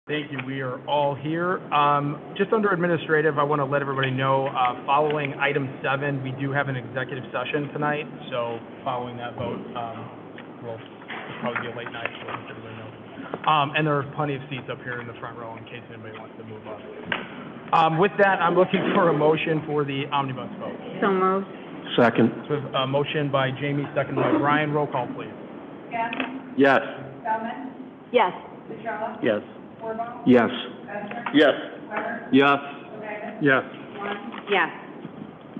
Thank you. We are all here. Just under administrative, I want to let everybody know, following item 7, we do have an executive session tonight. So following that vote, will probably be a late night, so let everybody know. And there are plenty of seats up here in the front row in case anybody wants to move up. With that, I'm looking for a motion for the omnibus vote. So moved. Second. So a motion by Jamie, second by Brian. Roll call, please. Yes. Bellman? Yes. St.Charles? Yes. Yes. Yes. Yes. Yes. Yes.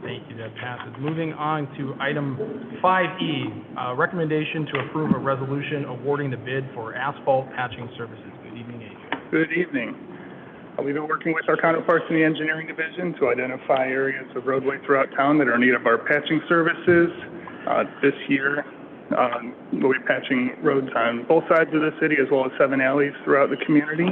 Thank you, that passes. Moving on to item 5E, recommendation to approve a resolution awarding the bid for asphalt patching services. Good evening, Adrian. Good evening. We've been working with our counterparts in the engineering division to identify areas of roadway throughout town that are in need of our patching services. This year, we'll be patching roads on both sides of the city as well as 7 alleys throughout the community.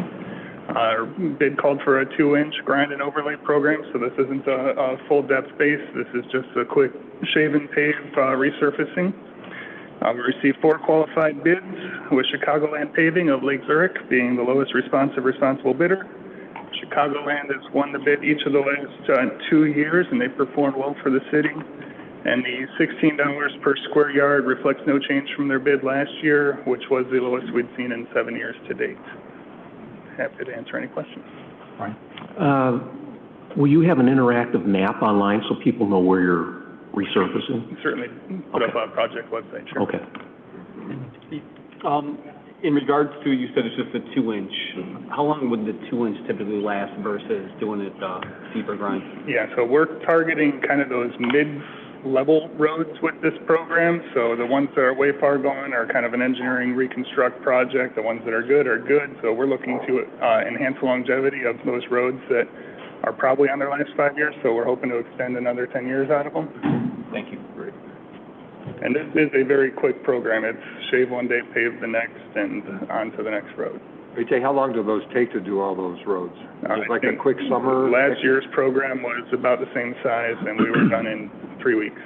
Our bid called for a 2-inch grind and overlay program, so this isn't a full depth base. This is just a quick shave and pave resurfacing. We received 4 qualified bids, with Chicagoland Paving of Lake Zurich being the lowest responsible bidder. Chicagoland has won the bid each of the last 2 years, and they performed well for the city. And the $16 per square yard reflects no change from their bid last year, which was the lowest we'd seen in 7 years to date. Happy to answer any questions. Will you have an interactive map online so people know where you're resurfacing? Certainly put up a project website, sure. Okay. In regards to, you said it's just a 2-inch. How long would the 2-inch typically last versus doing it deeper grind? Yeah, so we're targeting kind of those mid-level roads with this program. So the ones that are way far gone are kind of an engineering reconstruct project. The ones that are good are good. So we're looking to enhance the longevity of those roads that are probably on their last 5 years. So we're hoping to extend another 10 years out of them. Thank you. Great. And this is a very quick program. It's shave one day, pave the next, and on to the next road. Jay, how long do those take to do all those roads? Just like a quick summer? Last year's program was about the same size, and we were done in 3 weeks.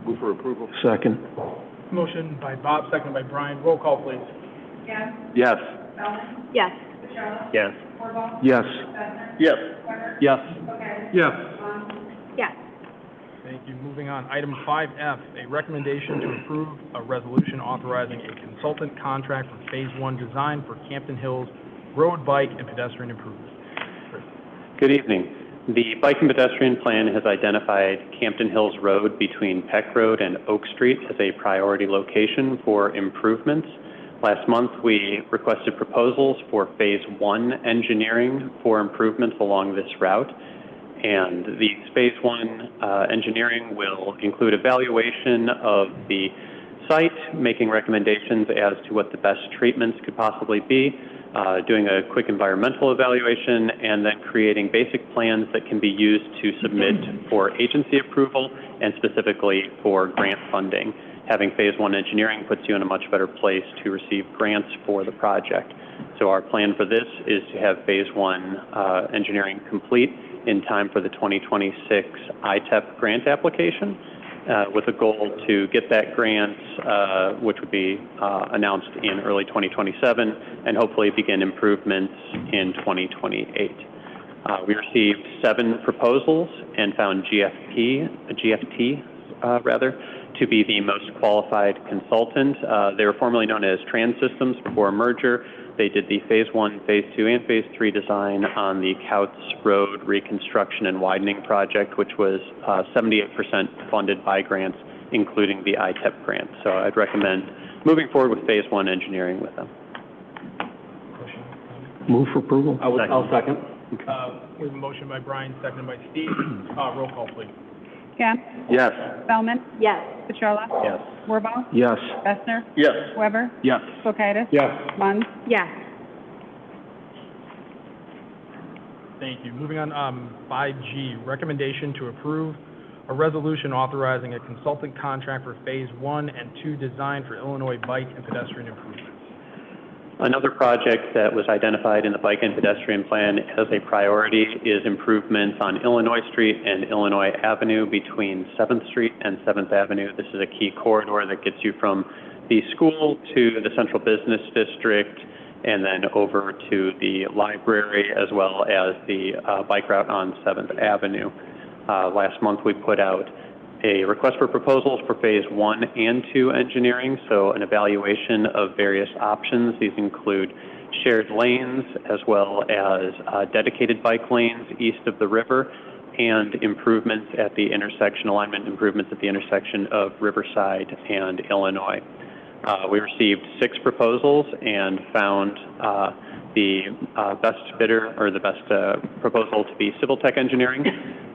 Move for approval. Second. Motion by Bob, second by Brian. Roll call, please. Yes. Yes. Yes. Yes. Yes. Yes. Yes. Yes. Yes. Thank you. Moving on, item 5F, a recommendation to approve a resolution authorizing a consultant contract for Phase 1 design for Campton Hills road, bike, and pedestrian improvements. Good evening. The Bike and Pedestrian Plan has identified Campton Hills Road between Peck Road and Oak Street as a priority location for improvements. Last month, we requested proposals for Phase 1 engineering for improvements along this route. And the Phase 1 engineering will include evaluation of the site, making recommendations as to what the best treatments could possibly be, doing a quick environmental evaluation, and then creating basic plans that can be used to submit for agency approval and specifically for grant funding. Having Phase 1 engineering puts you in a much better place to receive grants for the project. So our plan for this is to have Phase 1 engineering complete in time for the 2026 ITEP grant application, with a goal to get that grant, which would be announced in early 2027, and hopefully begin improvements in 2028. We received 7 proposals and found GFT to be the most qualified consultant. They were formerly known as Trans Systems before merger. They did the Phase 1, Phase 2, and Phase 3 design on the Couts Road reconstruction and widening project, which was 78% funded by grants, including the ITEP grant. So I'd recommend moving forward with Phase 1 engineering with them. Move for approval. I'll second. We have a motion by Brian, seconded by Steve. Roll call, please. Yes. Bellman? Yes. St.Charles? Yes. Wirball? Yes. Bessner? Yes. Weber? Yes. Kulkaitis? Yes. Munn? Yes. Thank you. Moving on, 5G, recommendation to approve a resolution authorizing a consultant contract for Phase 1 and 2 design for Illinois bike and pedestrian improvements. Another project that was identified in the Bike and Pedestrian Plan as a priority is improvements on Illinois Street and Illinois Avenue between 7th Street and 7th Avenue. This is a key corridor that gets you from the school to the Central Business District and then over to the library, as well as the bike route on 7th Avenue. Last month, we put out a request for proposals for Phase 1 and 2 engineering, so an evaluation of various options. These include shared lanes, as well as dedicated bike lanes east of the river, and improvements at the intersection, alignment improvements at the intersection of Riverside and Illinois. We received 6 proposals and found the best bidder, or the best proposal, to be Civil Tech Engineering.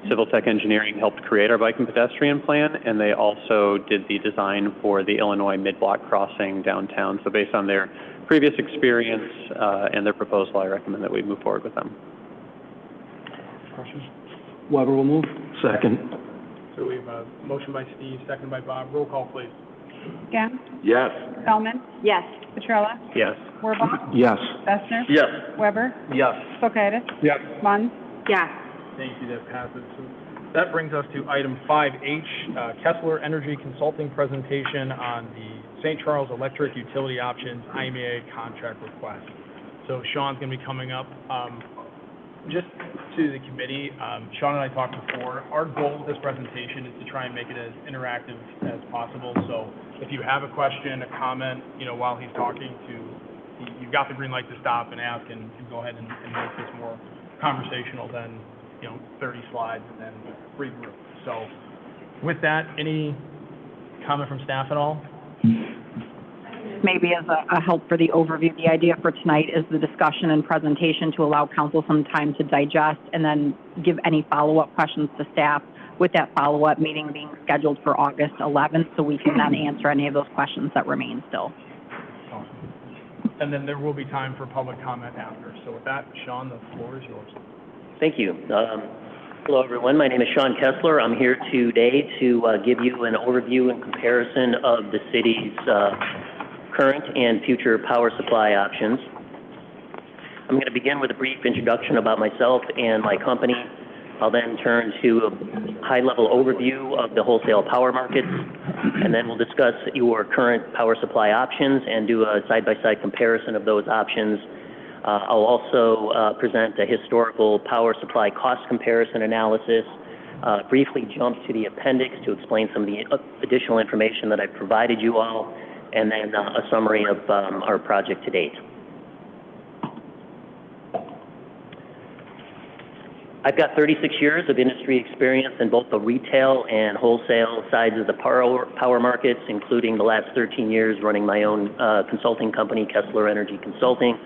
Civil Tech Engineering helped create our bike and pedestrian plan, and they also did the design for the Illinois mid-block crossing downtown. So based on their previous experience and their proposal, I recommend that we move forward with them. Questions? Weber will move. Second. So we have a motion by Steve, second by Bob. Roll call, please. Ginn, Yes. Feldman. Yes. Petrola. Yes. Wirbach. Yes. Fessner. Yes. Weber. Yes. Kulkaitis. Yes. Munn. Yes. Thank you, that passes. So that brings us to item 5H, Kessler Energy Consulting presentation on the St. Charles Electric Utility Options IMEA contract request. So Sean's going to be coming up. Just to the committee, Sean and I talked before, our goal with this presentation is to try and make it as interactive as possible. So if you have a question, a comment, while he's talking, you've got the green light to stop and ask and go ahead and make this more conversational than 30 slides and then regroup. So with that, any comment from staff at all? Maybe as a help for the overview, the idea for tonight is the discussion and presentation to allow council some time to digest and then give any follow-up questions to staff, with that follow-up meeting being scheduled for August 11th, so we can then answer any of those questions that remain still. Awesome. And then there will be time for public comment after. So with that, Sean, the floor is yours. Thank you. Hello, everyone. My name is Sean Kessler. I'm here today to give you an overview and comparison of the city's current and future power supply options. I'm going to begin with a brief introduction about myself and my company. I'll then turn to a high-level overview of the wholesale power markets, and then we'll discuss your current power supply options and do a side-by-side comparison of those options. I'll also present a historical power supply cost comparison analysis, briefly jump to the appendix to explain some of the additional information that I've provided you all, and then a summary of our project to date. I've got 36 years of industry experience in both the retail and wholesale sides of the power markets, including the last 13 years running my own consulting company, Kessler Energy Consulting.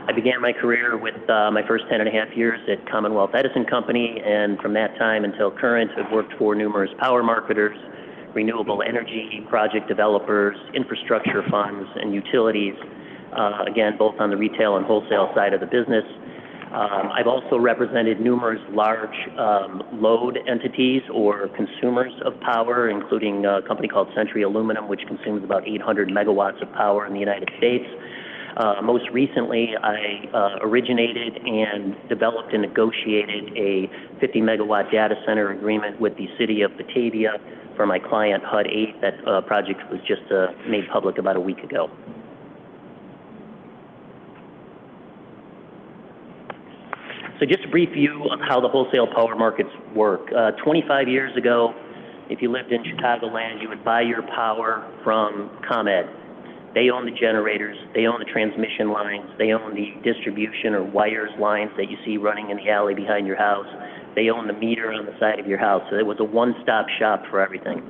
I began my career with my first 10.5 years at Commonwealth Edison Company, and from that time until current, I've worked for numerous power marketers, renewable energy project developers, infrastructure funds, and utilities, again, both on the retail and wholesale side of the business. I've also represented numerous large load entities or consumers of power, including a company called Century Aluminum, which consumes about 800 megawatts of power in the United States. Most recently, I originated and developed and negotiated a 50 megawatt data center agreement with the city of Batavia for my client HUD 8. That project was just made public about a week ago. So just a brief view of how the wholesale power markets work. 25 years ago, if you lived in Chicagoland, you would buy your power from ComEd. They own the generators, they own the transmission lines, they own the distribution or wires lines that you see running in the alley behind your house. They own the meter on the side of your house. So it was a one-stop shop for everything.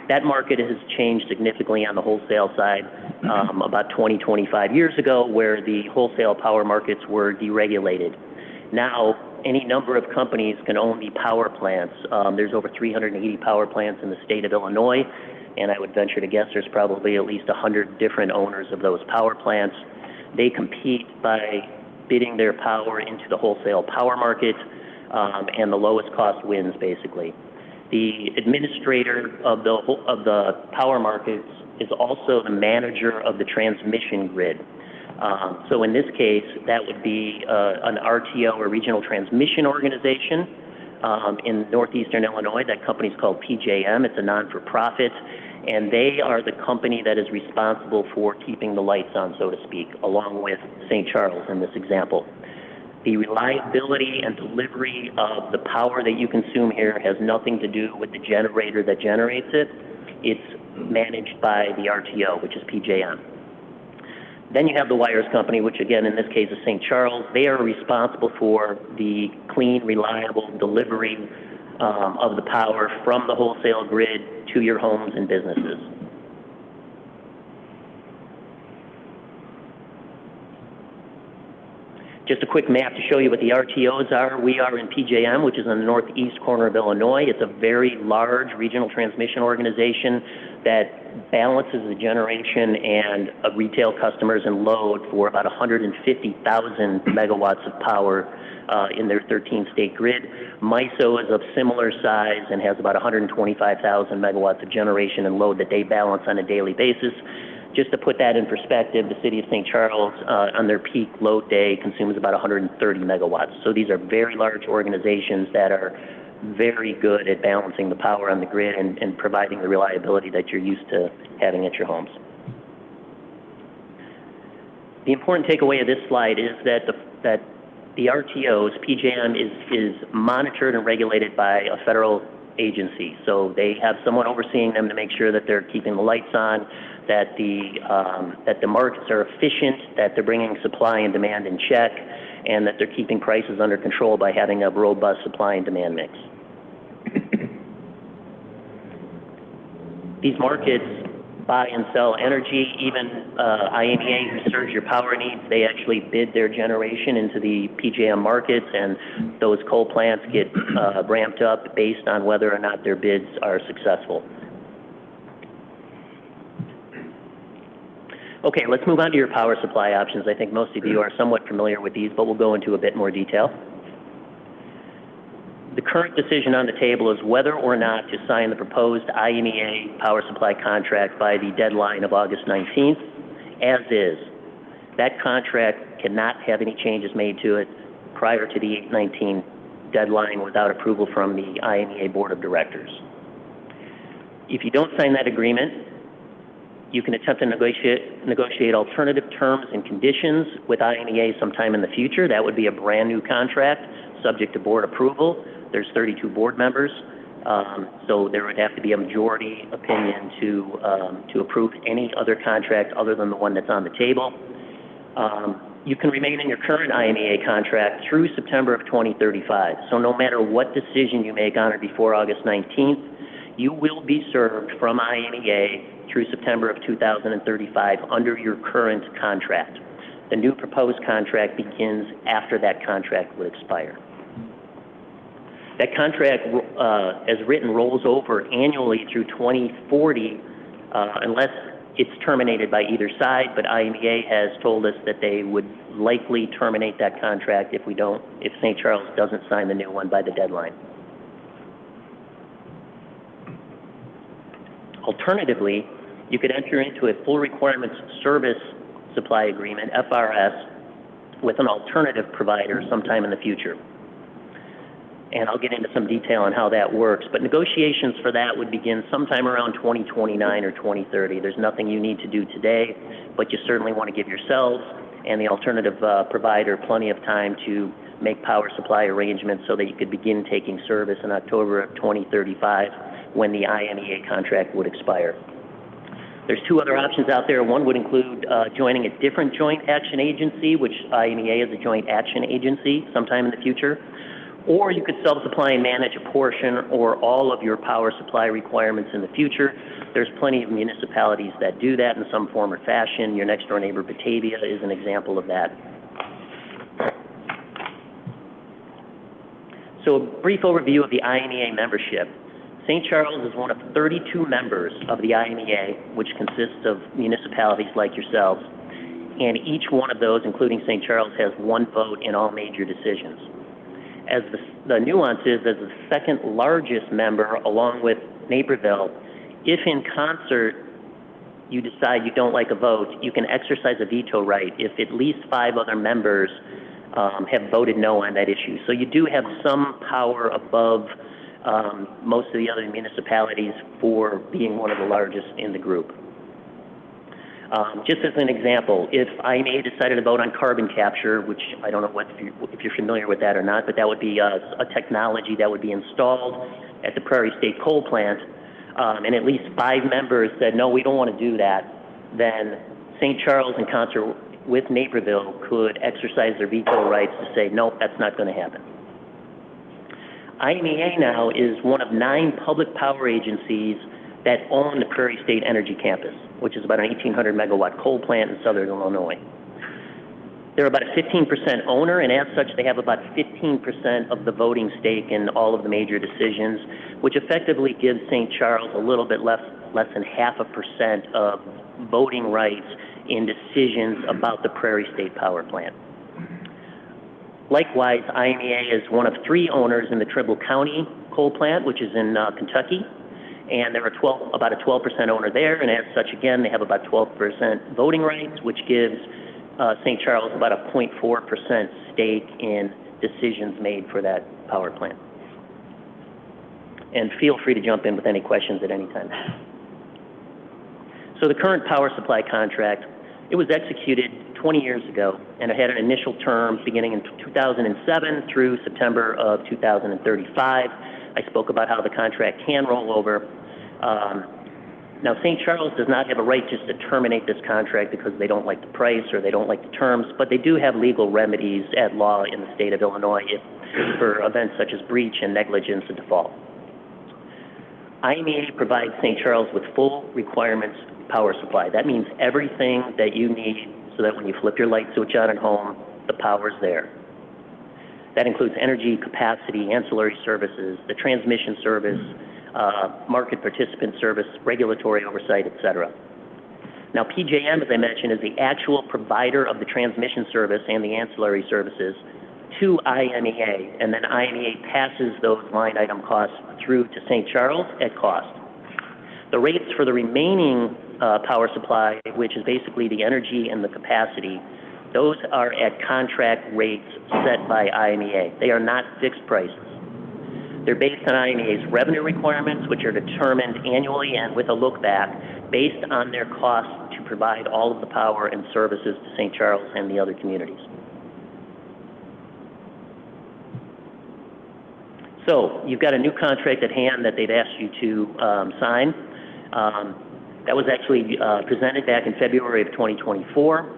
That market has changed significantly on the wholesale side about 20, 25 years ago, where the wholesale power markets were deregulated. Now, any number of companies can own the power plants. There's over 380 power plants in the state of Illinois, and I would venture to guess there's probably at least 100 different owners of those power plants. They compete by bidding their power into the wholesale power market, and the lowest cost wins, basically. The administrator of the power markets is also the manager of the transmission grid. So in this case, that would be an RTO, or Regional Transmission Organization, in northeastern Illinois. That company's called PJM. It's a non-for-profit, and they are the company that is responsible for keeping the lights on, so to speak, along with St. Charles in this example. The reliability and delivery of the power that you consume here has nothing to do with the generator that generates it. It's managed by the RTO, which is PJM. Then you have the wires company, which again in this case is St. Charles. They are responsible for the clean, reliable delivery of the power from the wholesale grid to your homes and businesses. Just a quick map to show you what the RTOs are. We are in PJM, which is in the northeast corner of Illinois. It's a very large regional transmission organization that balances the generation and retail customers and load for about 150,000 megawatts of power in their 13-state grid. MISO is of similar size and has about 125,000 megawatts of generation and load that they balance on a daily basis. Just to put that in perspective, the city of St. Charles, on their peak load day, consumes about 130 megawatts. So these are very large organizations that are very good at balancing the power on the grid and providing the reliability that you're used to having at your homes. The important takeaway of this slide is that the RTOs, PJM, is monitored and regulated by a federal agency. So they have someone overseeing them to make sure that they're keeping the lights on, that the markets are efficient, that they're bringing supply and demand in check, and that they're keeping prices under control by having a robust supply and demand mix. These markets buy and sell energy. Even IMEA, who serves your power needs, they actually bid their generation into the PJM markets, and those coal plants get ramped up based on whether or not their bids are successful. Okay, let's move on to your power supply options. I think most of you are somewhat familiar with these, but we'll go into a bit more detail. The current decision on the table is whether or not to sign the proposed IMEA power supply contract by the deadline of August 19th, as is. That contract cannot have any changes made to it prior to the 8/19 deadline without approval from the IMEA Board of Directors. If you don't sign that agreement, you can attempt to negotiate alternative terms and conditions with IMEA sometime in the future. That would be a brand new contract subject to board approval. There's 32 board members, so there would have to be a majority opinion to approve any other contract other than the one that's on the table. You can remain in your current IMEA contract through September of 2035. So no matter what decision you make on or before August 19th, you will be served from IMEA through September of 2035 under your current contract. The new proposed contract begins after that contract would expire. That contract, as written, rolls over annually through 2040 unless it's terminated by either side, but IMEA has told us that they would likely terminate that contract if St. Charles doesn't sign the new one by the deadline. Alternatively, you could enter into a full requirements service supply agreement, FRS, with an alternative provider sometime in the future. And I'll get into some detail on how that works, but negotiations for that would begin sometime around 2029 or 2030. There's nothing you need to do today, but you certainly want to give yourselves and the alternative provider plenty of time to make power supply arrangements so that you could begin taking service in October of 2035 when the IMEA contract would expire. There's two other options out there. One would include joining a different joint action agency, which IMEA is a joint action agency sometime in the future. Or you could self-supply and manage a portion or all of your power supply requirements in the future. There's plenty of municipalities that do that in some form or fashion. Your next door neighbor, Batavia, is an example of that. So a brief overview of the IMEA membership. St. Charles is one of 32 members of the IMEA, which consists of municipalities like yourselves. And each one of those, including St. Charles, has one vote in all major decisions. As the nuance is, as the second largest member, along with Naperville, if in concert you decide you don't like a vote, you can exercise a veto right if at least 5 other members have voted no on that issue. So you do have some power above most of the other municipalities for being one of the largest in the group. Just as an example, if IMA decided to vote on carbon capture, which I don't know if you're familiar with that or not, but that would be a technology that would be installed at the Prairie State Coal Plant, and at least 5 members said, no, we don't want to do that, then St. Charles, in concert with Naperville, could exercise their veto rights to say, no, that's not going to happen. IMEA now is one of 9 public power agencies that own the Prairie State Energy Campus, which is about an 1,800 megawatt coal plant in southern Illinois. They're about a 15% owner, and as such, they have about 15% of the voting stake in all of the major decisions, which effectively gives St. Charles a little bit less than 0.5% of voting rights in decisions about the Prairie State Power Plant. Likewise, IMEA is one of 3 owners in the Tribble County coal plant, which is in Kentucky, and they're about a 12% owner there, and as such, again, they have about 12% voting rights, which gives St. Charles about a 0.4% stake in decisions made for that power plant. And feel free to jump in with any questions at any time. So the current power supply contract, it was executed 20 years ago, and it had an initial term beginning in 2007 through September of 2035. I spoke about how the contract can roll over. Now, St. Charles does not have a right just to terminate this contract because they don't like the price or they don't like the terms, but they do have legal remedies at law in the state of Illinois for events such as breach and negligence and default. IMEA provides St. Charles with full requirements power supply. That means everything that you need so that when you flip your light switch on at home, the power's there. That includes energy, capacity, ancillary services, the transmission service, market participant service, regulatory oversight, et cetera. Now, PJM, as I mentioned, is the actual provider of the transmission service and the ancillary services to IMEA, and then IMEA passes those line item costs through to St. Charles at cost. The rates for the remaining power supply, which is basically the energy and the capacity, those are at contract rates set by IMEA. They are not fixed prices. They're based on IMEA's revenue requirements, which are determined annually and with a look back based on their cost to provide all of the power and services to St. Charles and the other communities. So you've got a new contract at hand that they've asked you to sign. That was actually presented back in February of 2024.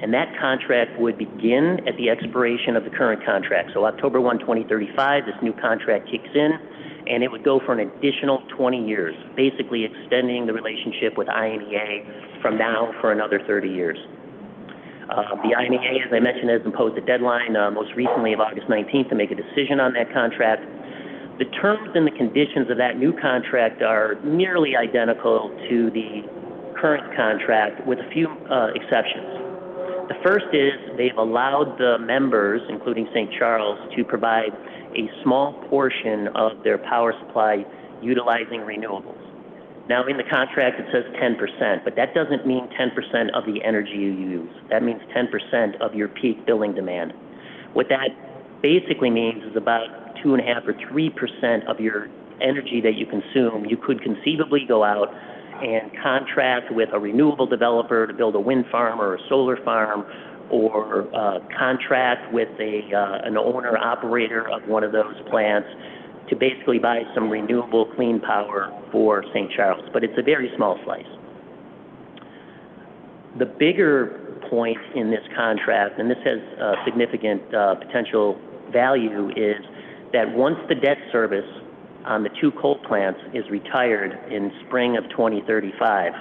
And that contract would begin at the expiration of the current contract. So October 1, 2035, this new contract kicks in, and it would go for an additional 20 years, basically extending the relationship with IMEA from now for another 30 years. The IMEA, as I mentioned, has imposed a deadline, most recently of August 19th, to make a decision on that contract. The terms and the conditions of that new contract are nearly identical to the current contract with a few exceptions. The first is they've allowed the members, including St. Charles, to provide a small portion of their power supply utilizing renewables. Now, in the contract, it says 10%, but that doesn't mean 10% of the energy you use. That means 10% of your peak billing demand. What that basically means is about 2.5 or 3% of your energy that you consume. You could conceivably go out and contract with a renewable developer to build a wind farm or a solar farm, or contract with an owner-operator of one of those plants to basically buy some renewable clean power for St. Charles. But it's a very small slice. The bigger point in this contract, and this has significant potential value, is that once the debt service on the 2 coal plants is retired in spring of 2035,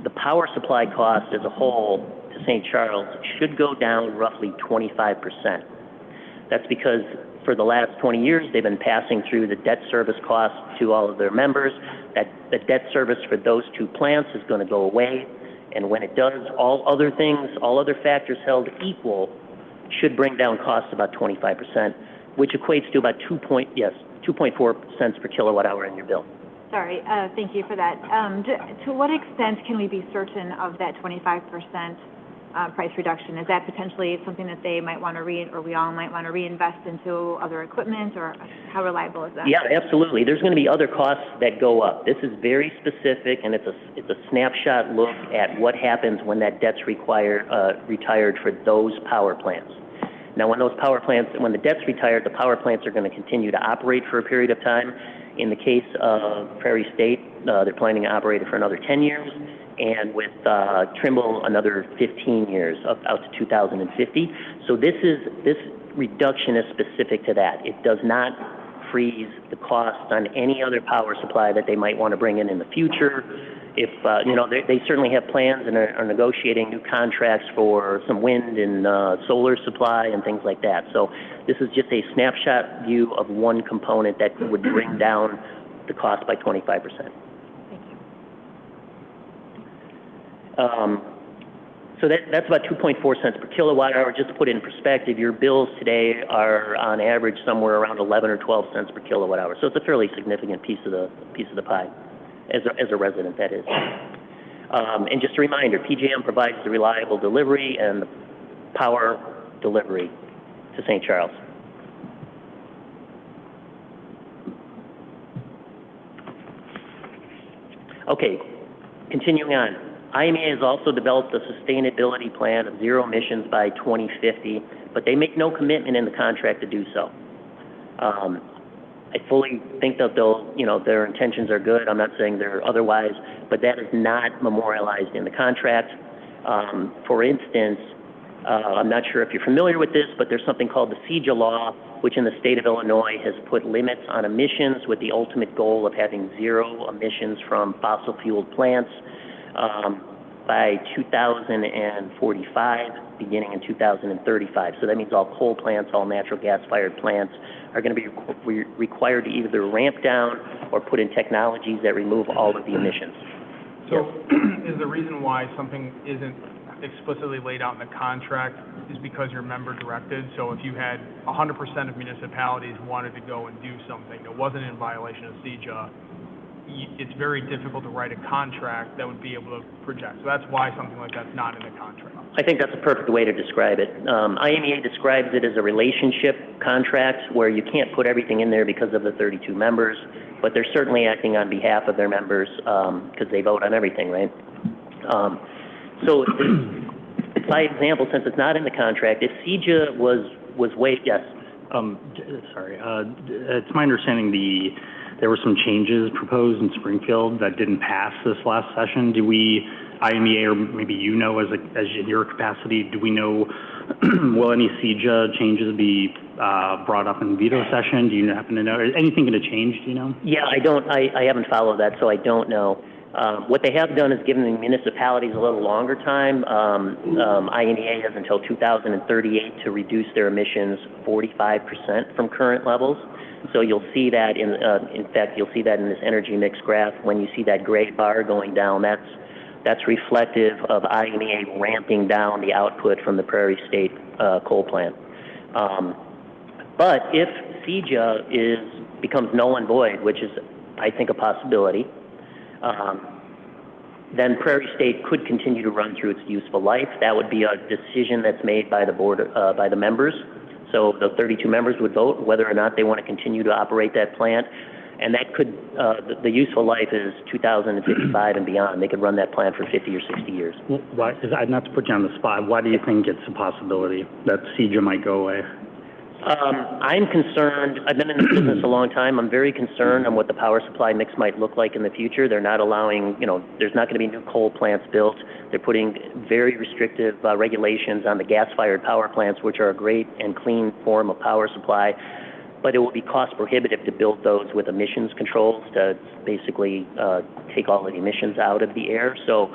the power supply cost as a whole to St. Charles should go down roughly 25%. That's because for the last 20 years, they've been passing through the debt service costs to all of their members. That the debt service for those 2 plants is going to go away, and when it does, all other factors held equal, should bring down costs about 25%, which equates to about 2.4 cents per kilowatt hour in your bill. Sorry, thank you for that. To what extent can we be certain of that 25% price reduction. Is that potentially something that they might want to or we all might want to reinvest into other equipment, or how reliable is that? Yeah, absolutely. There's going to be other costs that go up. This is very specific, and it's a snapshot look at what happens when that debt's retired for those power plants. Now, when the debt's retired, the power plants are going to continue to operate for a period of time. In the case of Prairie State, they're planning to operate it for another 10 years, and with Trimble, another 15 years, out to 2050. So this reduction is specific to that. It does not freeze the cost on any other power supply that they might want to bring in the future. If, they certainly have plans and are negotiating new contracts for some wind and solar supply and things like that. So this is just a snapshot view of one component that would bring down the cost by 25%. Thank you. So that's about 2.4 cents per kilowatt hour. Just to put it in perspective, your bills today are on average somewhere around 11 or 12 cents per kilowatt hour. So it's a fairly significant piece of the pie, as a resident, that is. And just a reminder, PJM provides the reliable delivery and the power delivery to St. Charles. Okay, continuing on. IMEA has also developed a sustainability plan of zero emissions by 2050, but they make no commitment in the contract to do so. I fully think that their intentions are good. I'm not saying they're otherwise, but that is not memorialized in the contract. For instance, I'm not sure if you're familiar with this, but there's something called the CEJA law, which in the state of Illinois has put limits on emissions with the ultimate goal of having zero emissions from fossil fueled plants by 2045, beginning in 2035. So that means all coal plants, all natural gas-fired plants are going to be required to either ramp down or put in technologies that remove all of the emissions. So is the reason why something isn't explicitly laid out in the contract is because you're member directed? So if you had 100% of municipalities wanted to go and do something that wasn't in violation of CEJA, it's very difficult to write a contract that would be able to project. So that's why something like that's not in the contract. I think that's a perfect way to describe it. IMEA describes it as a relationship contract where you can't put everything in there because of the 32 members, but they're certainly acting on behalf of their members because they vote on everything, right? So by example, since it's not in the contract, if CEJA was waived, yes? It's my understanding there were some changes proposed in Springfield that didn't pass this last session. Do we, IMEA, or maybe as in your capacity, do we know, will any CEJA changes be brought up in veto session? Do you happen to know? Is anything going to change, do you know? Yeah, I haven't followed that, so I don't know. What they have done is given the municipalities a little longer time. IMEA has until 2038 to reduce their emissions 45% from current levels. So you'll see that in fact, you'll see that in this energy mix graph. When you see that gray bar going down, that's reflective of IMEA ramping down the output from the Prairie State coal plant. But if CEJA becomes null and void, which is, I think, a possibility, then Prairie State could continue to run through its useful life. That would be a decision that's made by the board, by the members. So the 32 members would vote whether or not they want to continue to operate that plant. And that could, the useful life is 2055 and beyond. They could run that plant for 50 or 60 years. Why, not to put you on the spot, why do you think it's a possibility that CEJA might go away? I'm concerned. I've been in this business a long time. I'm very concerned on what the power supply mix might look like in the future. They're not allowing, there's not going to be new coal plants built. They're putting very restrictive regulations on the gas-fired power plants, which are a great and clean form of power supply. But it will be cost prohibitive to build those with emissions controls to basically take all of the emissions out of the air. So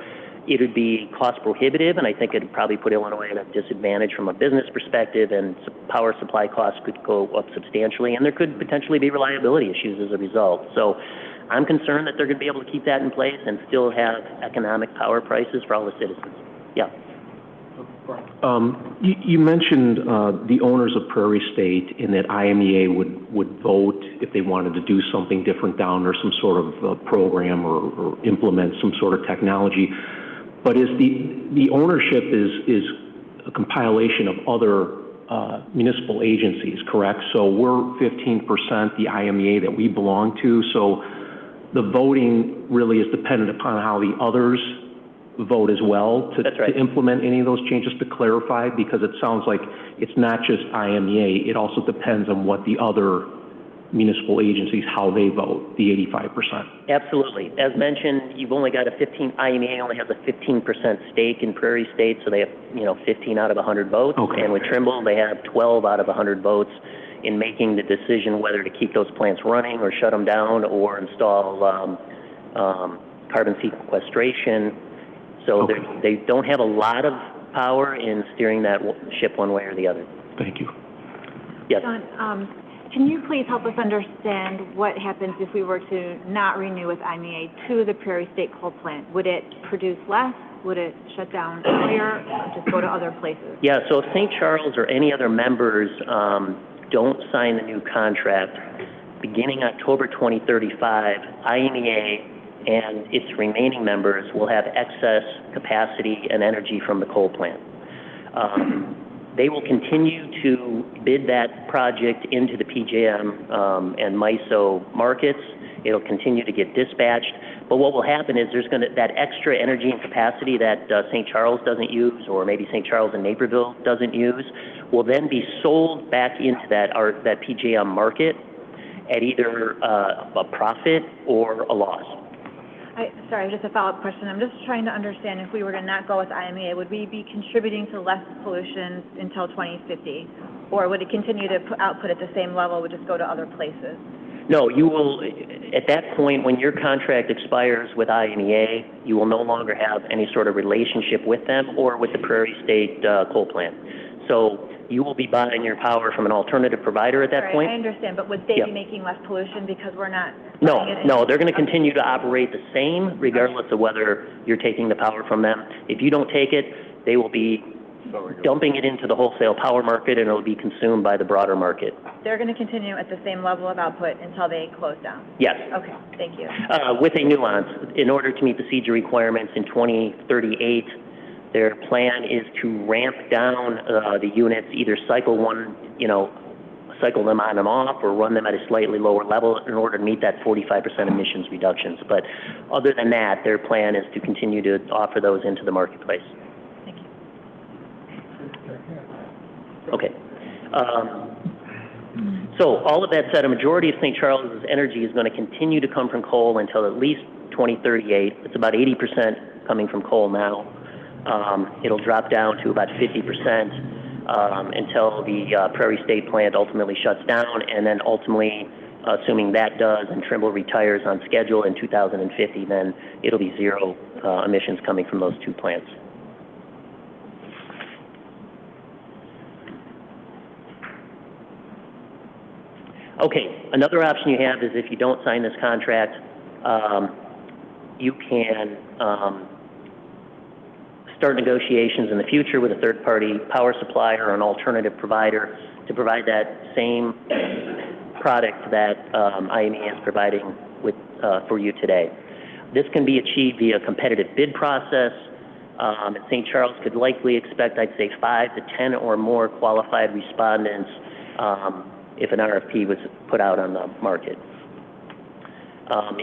it would be cost prohibitive, and I think it would probably put Illinois at a disadvantage from a business perspective, and power supply costs could go up substantially, and there could potentially be reliability issues as a result. So I'm concerned that they're going to be able to keep that in place and still have economic power prices for all the citizens. Yeah. You mentioned the owners of Prairie State and that IMEA would vote if they wanted to do something different down or some sort of program or implement some sort of technology. But the ownership is a compilation of other municipal agencies, correct? So we're 15%, the IMEA that we belong to, so the voting really is dependent upon how the others vote as well to, That's right. to implement any of those changes, to clarify, because it sounds like it's not just IMEA, it also depends on what the other municipal agencies, how they vote, the 85%. Absolutely. As mentioned, you've only got IMEA only has a 15% stake in Prairie State, so they have, 15 out of 100 votes. Okay. And with Trimble, they have 12 out of 100 votes in making the decision whether to keep those plants running or shut them down or install carbon sequestration. So Okay. they don't have a lot of power in steering that ship one way or the other. Thank you. Yes. John, can you please help us understand what happens if we were to not renew with IMEA to the Prairie State coal plant? Would it produce less? Would it shut down earlier? Or just go to other places? Yeah, so if St. Charles or any other members don't sign the new contract, beginning October 2035, IMEA and its remaining members will have excess capacity and energy from the coal plant. They will continue to bid that project into the PJM and MISO markets. It'll continue to get dispatched. But what will happen is that extra energy and capacity that St. Charles doesn't use, or maybe St. Charles and Naperville doesn't use, will then be sold back into that PJM market at either a profit or a loss. Sorry, just a follow-up question. I'm just trying to understand, if we were to not go with IMEA, would we be contributing to less pollution until 2050? Or would it continue to output at the same level, would just go to other places? No, you will, at that point, when your contract expires with IMEA, you will no longer have any sort of relationship with them or with the Prairie State coal plant. So you will be buying your power from an alternative provider at that point. I understand, but would they be making less pollution because we're not? No, they're going to continue to operate the same regardless of whether you're taking the power from them. If you don't take it, they will be dumping it into the wholesale power market and it will be consumed by the broader market. They're going to continue at the same level of output until they close down? Yes. Okay, thank you. With a nuance. In order to meet the CEJA requirements in 2038, their plan is to ramp down the units, either cycle them on and off, or run them at a slightly lower level in order to meet that 45% emissions reductions. But other than that, their plan is to continue to offer those into the marketplace. Thank you. Okay. So all of that said, a majority of St. Charles's energy is going to continue to come from coal until at least 2038. It's about 80% coming from coal now. It'll drop down to about 50% until the Prairie State plant ultimately shuts down, and then ultimately, assuming that does and Trimble retires on schedule in 2050, then it'll be zero emissions coming from those two plants. Okay, another option you have is if you don't sign this contract, you can start negotiations in the future with a third-party power supplier or an alternative provider to provide that same product that IMEA is providing for you today. This can be achieved via a competitive bid process. And St. Charles could likely expect, I'd say, 5 to 10 or more qualified respondents if an RFP was put out on the market.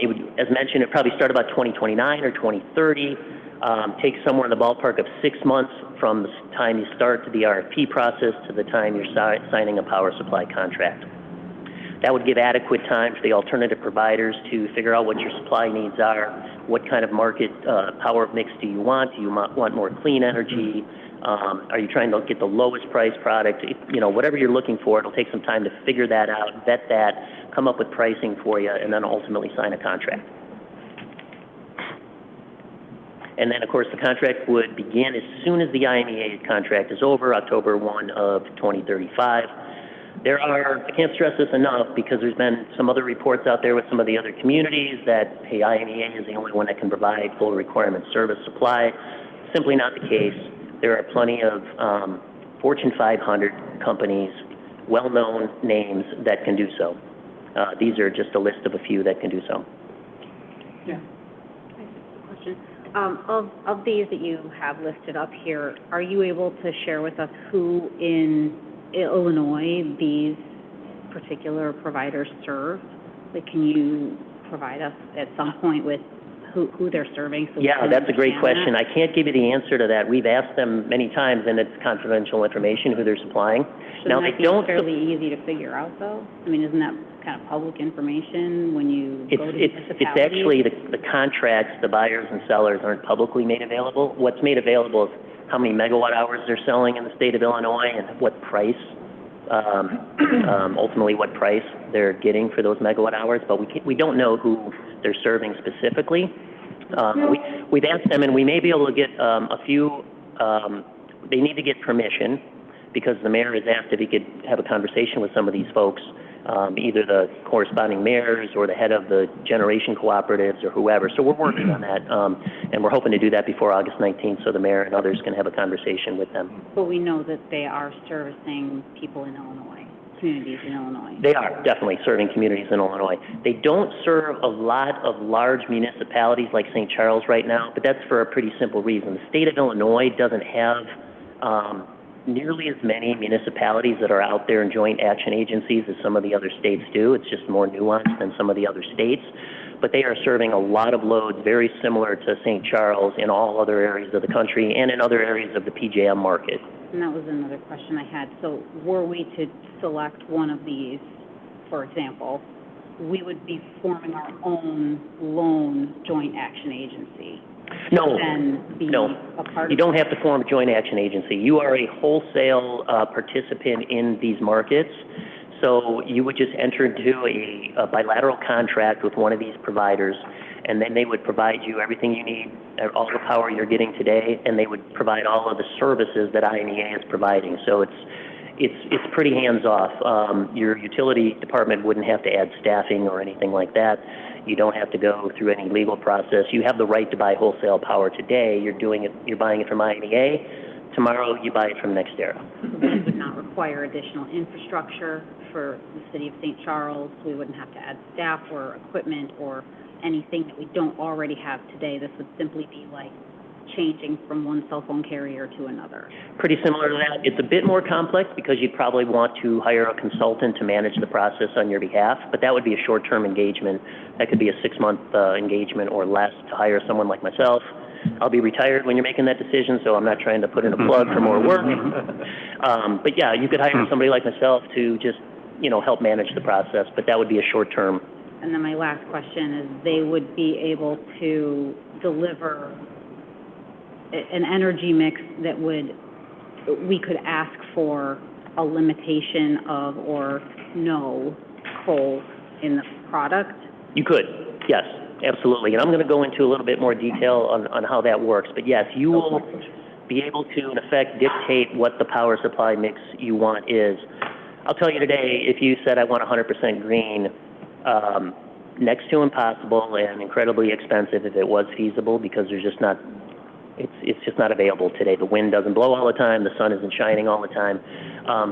It would, as mentioned, it'd probably start about 2029 or 2030. Take somewhere in the ballpark of 6 months from the time you start the RFP process to the time you're signing a power supply contract. That would give adequate time for the alternative providers to figure out what your supply needs are, what kind of market power mix do you want? Do you want more clean energy? Are you trying to get the lowest price product? Whatever you're looking for, it'll take some time to figure that out, vet that, come up with pricing for you, and then ultimately sign a contract. And then, of course, the contract would begin as soon as the IMEA contract is over, October 1 of 2035. I can't stress this enough because there's been some other reports out there with some of the other communities that, hey, IMEA is the only one that can provide full requirement service supply. Simply not the case. There are plenty of Fortune 500 companies, well-known names that can do so. These are just a list of a few that can do so. Question. Of these that you have listed up here, are you able to share with us who in Illinois these particular providers serve? Like, can you provide us at some point with who they're serving? So Yeah, that's a great question. I can't give you the answer to that. We've asked them many times, and it's confidential information who they're supplying. Now, they don't. Fairly easy to figure out, though. I mean, isn't that kind of public information when you go to municipalities? It's actually the contracts, the buyers and sellers aren't publicly made available. What's made available is how many megawatt hours they're selling in the state of Illinois and what price, ultimately what price they're getting for those megawatt hours. But we don't know who they're serving specifically. We've asked them, and we may be able to get a few. They need to get permission because the mayor has asked if he could have a conversation with some of these folks, either the corresponding mayors or the head of the generation cooperatives or whoever. So we're working on that, and we're hoping to do that before August 19th so the mayor and others can have a conversation with them. But we know that they are servicing people in Illinois, communities in Illinois. They are definitely serving communities in Illinois. They don't serve a lot of large municipalities like St. Charles right now, but that's for a pretty simple reason. The state of Illinois doesn't have nearly as many municipalities that are out there in joint action agencies as some of the other states do. It's just more nuanced than some of the other states. But they are serving a lot of loads very similar to St. Charles in all other areas of the country and in other areas of the PJM market. And that was another question I had. So were we to select one of these, for example, we would be forming our own lone joint action agency? No, no. You don't have to form a joint action agency. You are a wholesale participant in these markets. So you would just enter into a bilateral contract with one of these providers, and then they would provide you everything you need, all the power you're getting today, and they would provide all of the services that IMEA is providing. So it's pretty hands-off. Your utility department wouldn't have to add staffing or anything like that. You don't have to go through any legal process. You have the right to buy wholesale power today. You're buying it from IMEA. Tomorrow, you buy it from NextEra. It would not require additional infrastructure for the city of St. Charles. We wouldn't have to add staff or equipment or anything that we don't already have today. This would simply be like changing from one cell phone carrier to another. Pretty similar to that. It's a bit more complex because you'd probably want to hire a consultant to manage the process on your behalf, but that would be a short-term engagement. That could be a 6-month engagement or less to hire someone like myself. I'll be retired when you're making that decision, so I'm not trying to put in a plug for more work. But yeah, you could hire somebody like myself to just, help manage the process, but that would be a short-term. And then my last question is they would be able to deliver an energy mix that we could ask for a limitation of or no coal in the product? You could, yes, absolutely. And I'm going to go into a little bit more detail on how that works. But yes, you will be able to, in effect, dictate what the power supply mix you want is. I'll tell you today, if you said I want 100% green, next to impossible and incredibly expensive if it was feasible because there's just not it's just not available today. The wind doesn't blow all the time. The sun isn't shining all the time.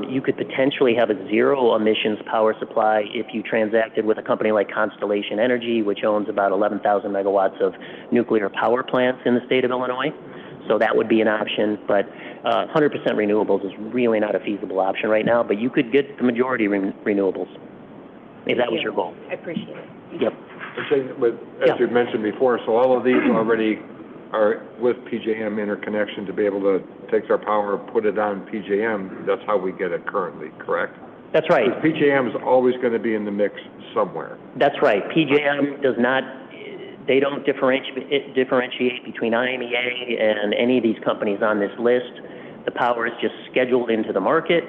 You could potentially have a zero emissions power supply if you transacted with a company like Constellation Energy, which owns about 11,000 megawatts of nuclear power plants in the state of Illinois. So that would be an option, but 100% renewables is really not a feasible option right now, but you could get the majority renewables if that was your goal. I appreciate it. Yep. As you mentioned before, so all of these already are with PJM interconnection to be able to take our power, put it on PJM. That's how we get it currently, correct? That's right. PJM is always going to be in the mix somewhere. That's right. PJM does not, they don't differentiate between IMEA and any of these companies on this list. The power is just scheduled into the market,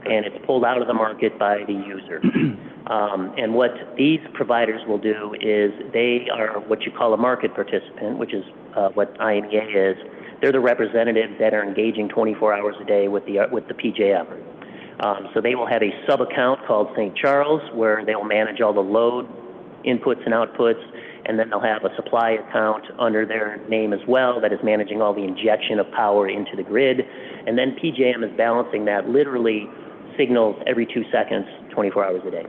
and it's pulled out of the market by the user. And what these providers will do is they are what you call a market participant, which is what IMEA is. They're the representatives that are engaging 24 hours a day with the PJM. So they will have a sub-account called St. Charles where they will manage all the load inputs and outputs, and then they'll have a supply account under their name as well that is managing all the injection of power into the grid. And then PJM is balancing that literally signals every 2 seconds, 24 hours a day.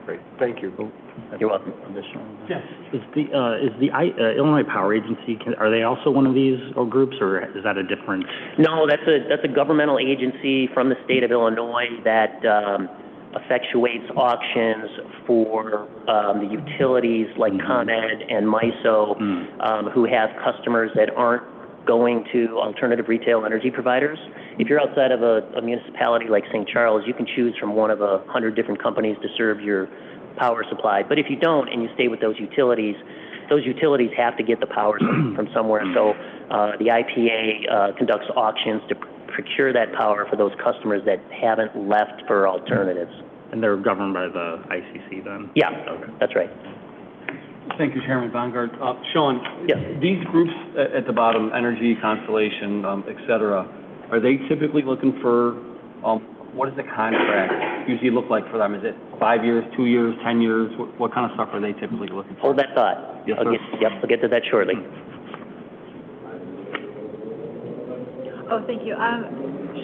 Great, thank you. You're welcome. Additional. Yes. Is the Illinois Power Agency, are they also one of these groups, or is that a different? No, that's a governmental agency from the state of Illinois that effectuates auctions for the utilities like ComEd and MISO, who have customers that aren't going to alternative retail energy providers. If you're outside of a municipality like St. Charles, you can choose from one of 100 different companies to serve your power supply. But if you don't and you stay with those utilities have to get the power from somewhere. So the IPA conducts auctions to procure that power for those customers that haven't left for alternatives. And they're governed by the ICC then? Yeah, okay. That's right. Thank you, Chairman Bongard. Sean, Yes. these groups at the bottom, Energy, Constellation, et cetera, are they typically looking for, what does the contract usually look like for them? Is it 5 years, 2 years, 10 years? What kind of stuff are they typically looking for? Hold that thought. Yes, I'll sir. get to that shortly. Oh, thank you.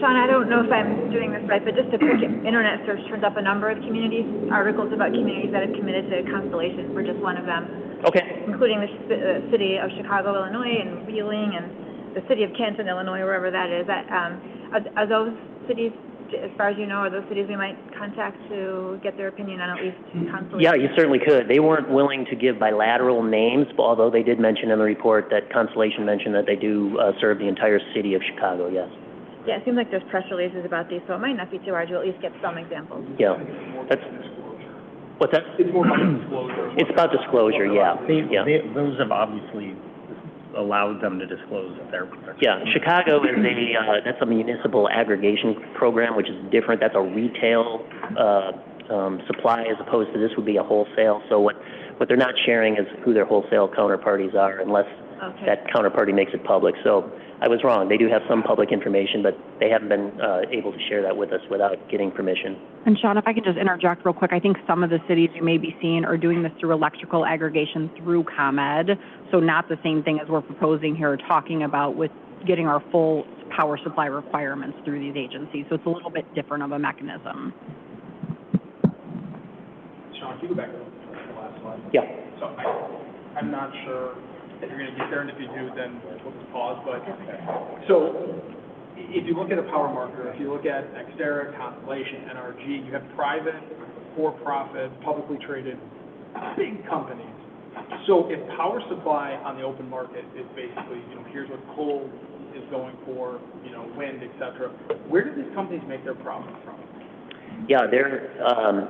Sean, I don't know if I'm doing this right, but just a quick internet search turns up a number of communities, articles about communities that have committed to Constellation. We're just one of them. Okay. Including the city of Chicago, Illinois, and Wheeling, and the city of Canton, Illinois, wherever that is. Are those cities, as far as you know, are those cities we might contact to get their opinion on at least Constellation? Yeah, you certainly could. They weren't willing to give bilateral names, although they did mention in the report that Constellation mentioned that they do serve the entire city of Chicago, yes. Yeah, it seems like there's press releases about these, so it might not be too hard to at least get some examples. Yeah. What's that? It's more about disclosure. It's about disclosure, yeah. Those have obviously allowed them to disclose their. Yeah, Chicago is that's a municipal aggregation program, which is different. That's a retail supply as opposed to this would be a wholesale. So what they're not sharing is who their wholesale counterparties are unless that counterparty makes it public. So I was wrong. They do have some public information, but they haven't been able to share that with us without getting permission. And Sean, if I could just interject real quick, I think some of the cities you may be seeing are doing this through electrical aggregation through ComEd, so not the same thing as we're proposing here, talking about with getting our full power supply requirements through these agencies. So it's a little bit different of a mechanism. Sean, can you go back to the last slide? Yeah. So I'm not sure if you're going to get there, and if you do, then we'll just pause. But so if you look at a power marketer, if you look at Xterra, Constellation, NRG, you have private, for-profit, publicly traded, big companies. So if power supply on the open market is basically, here's what coal is going for, wind, et cetera, where do these companies make their profit from? Yeah,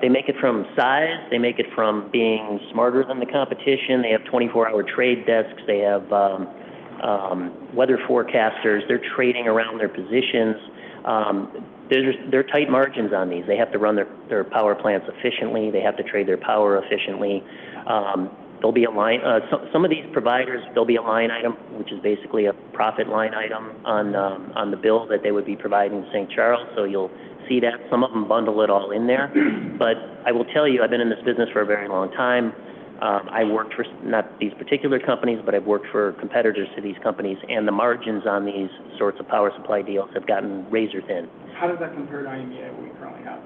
they make it from size. They make it from being smarter than the competition. They have 24-hour trade desks. They have weather forecasters. They're trading around their positions. There are tight margins on these. They have to run their power plants efficiently. They have to trade their power efficiently. There'll be a line. Some of these providers, there'll be a line item, which is basically a profit line item on the bill that they would be providing to St. Charles. So you'll see that. Some of them bundle it all in there. But I will tell you, I've been in this business for a very long time. I worked for not these particular companies, but I've worked for competitors to these companies, and the margins on these sorts of power supply deals have gotten razor thin. How does that compare to IMEA, what we currently have?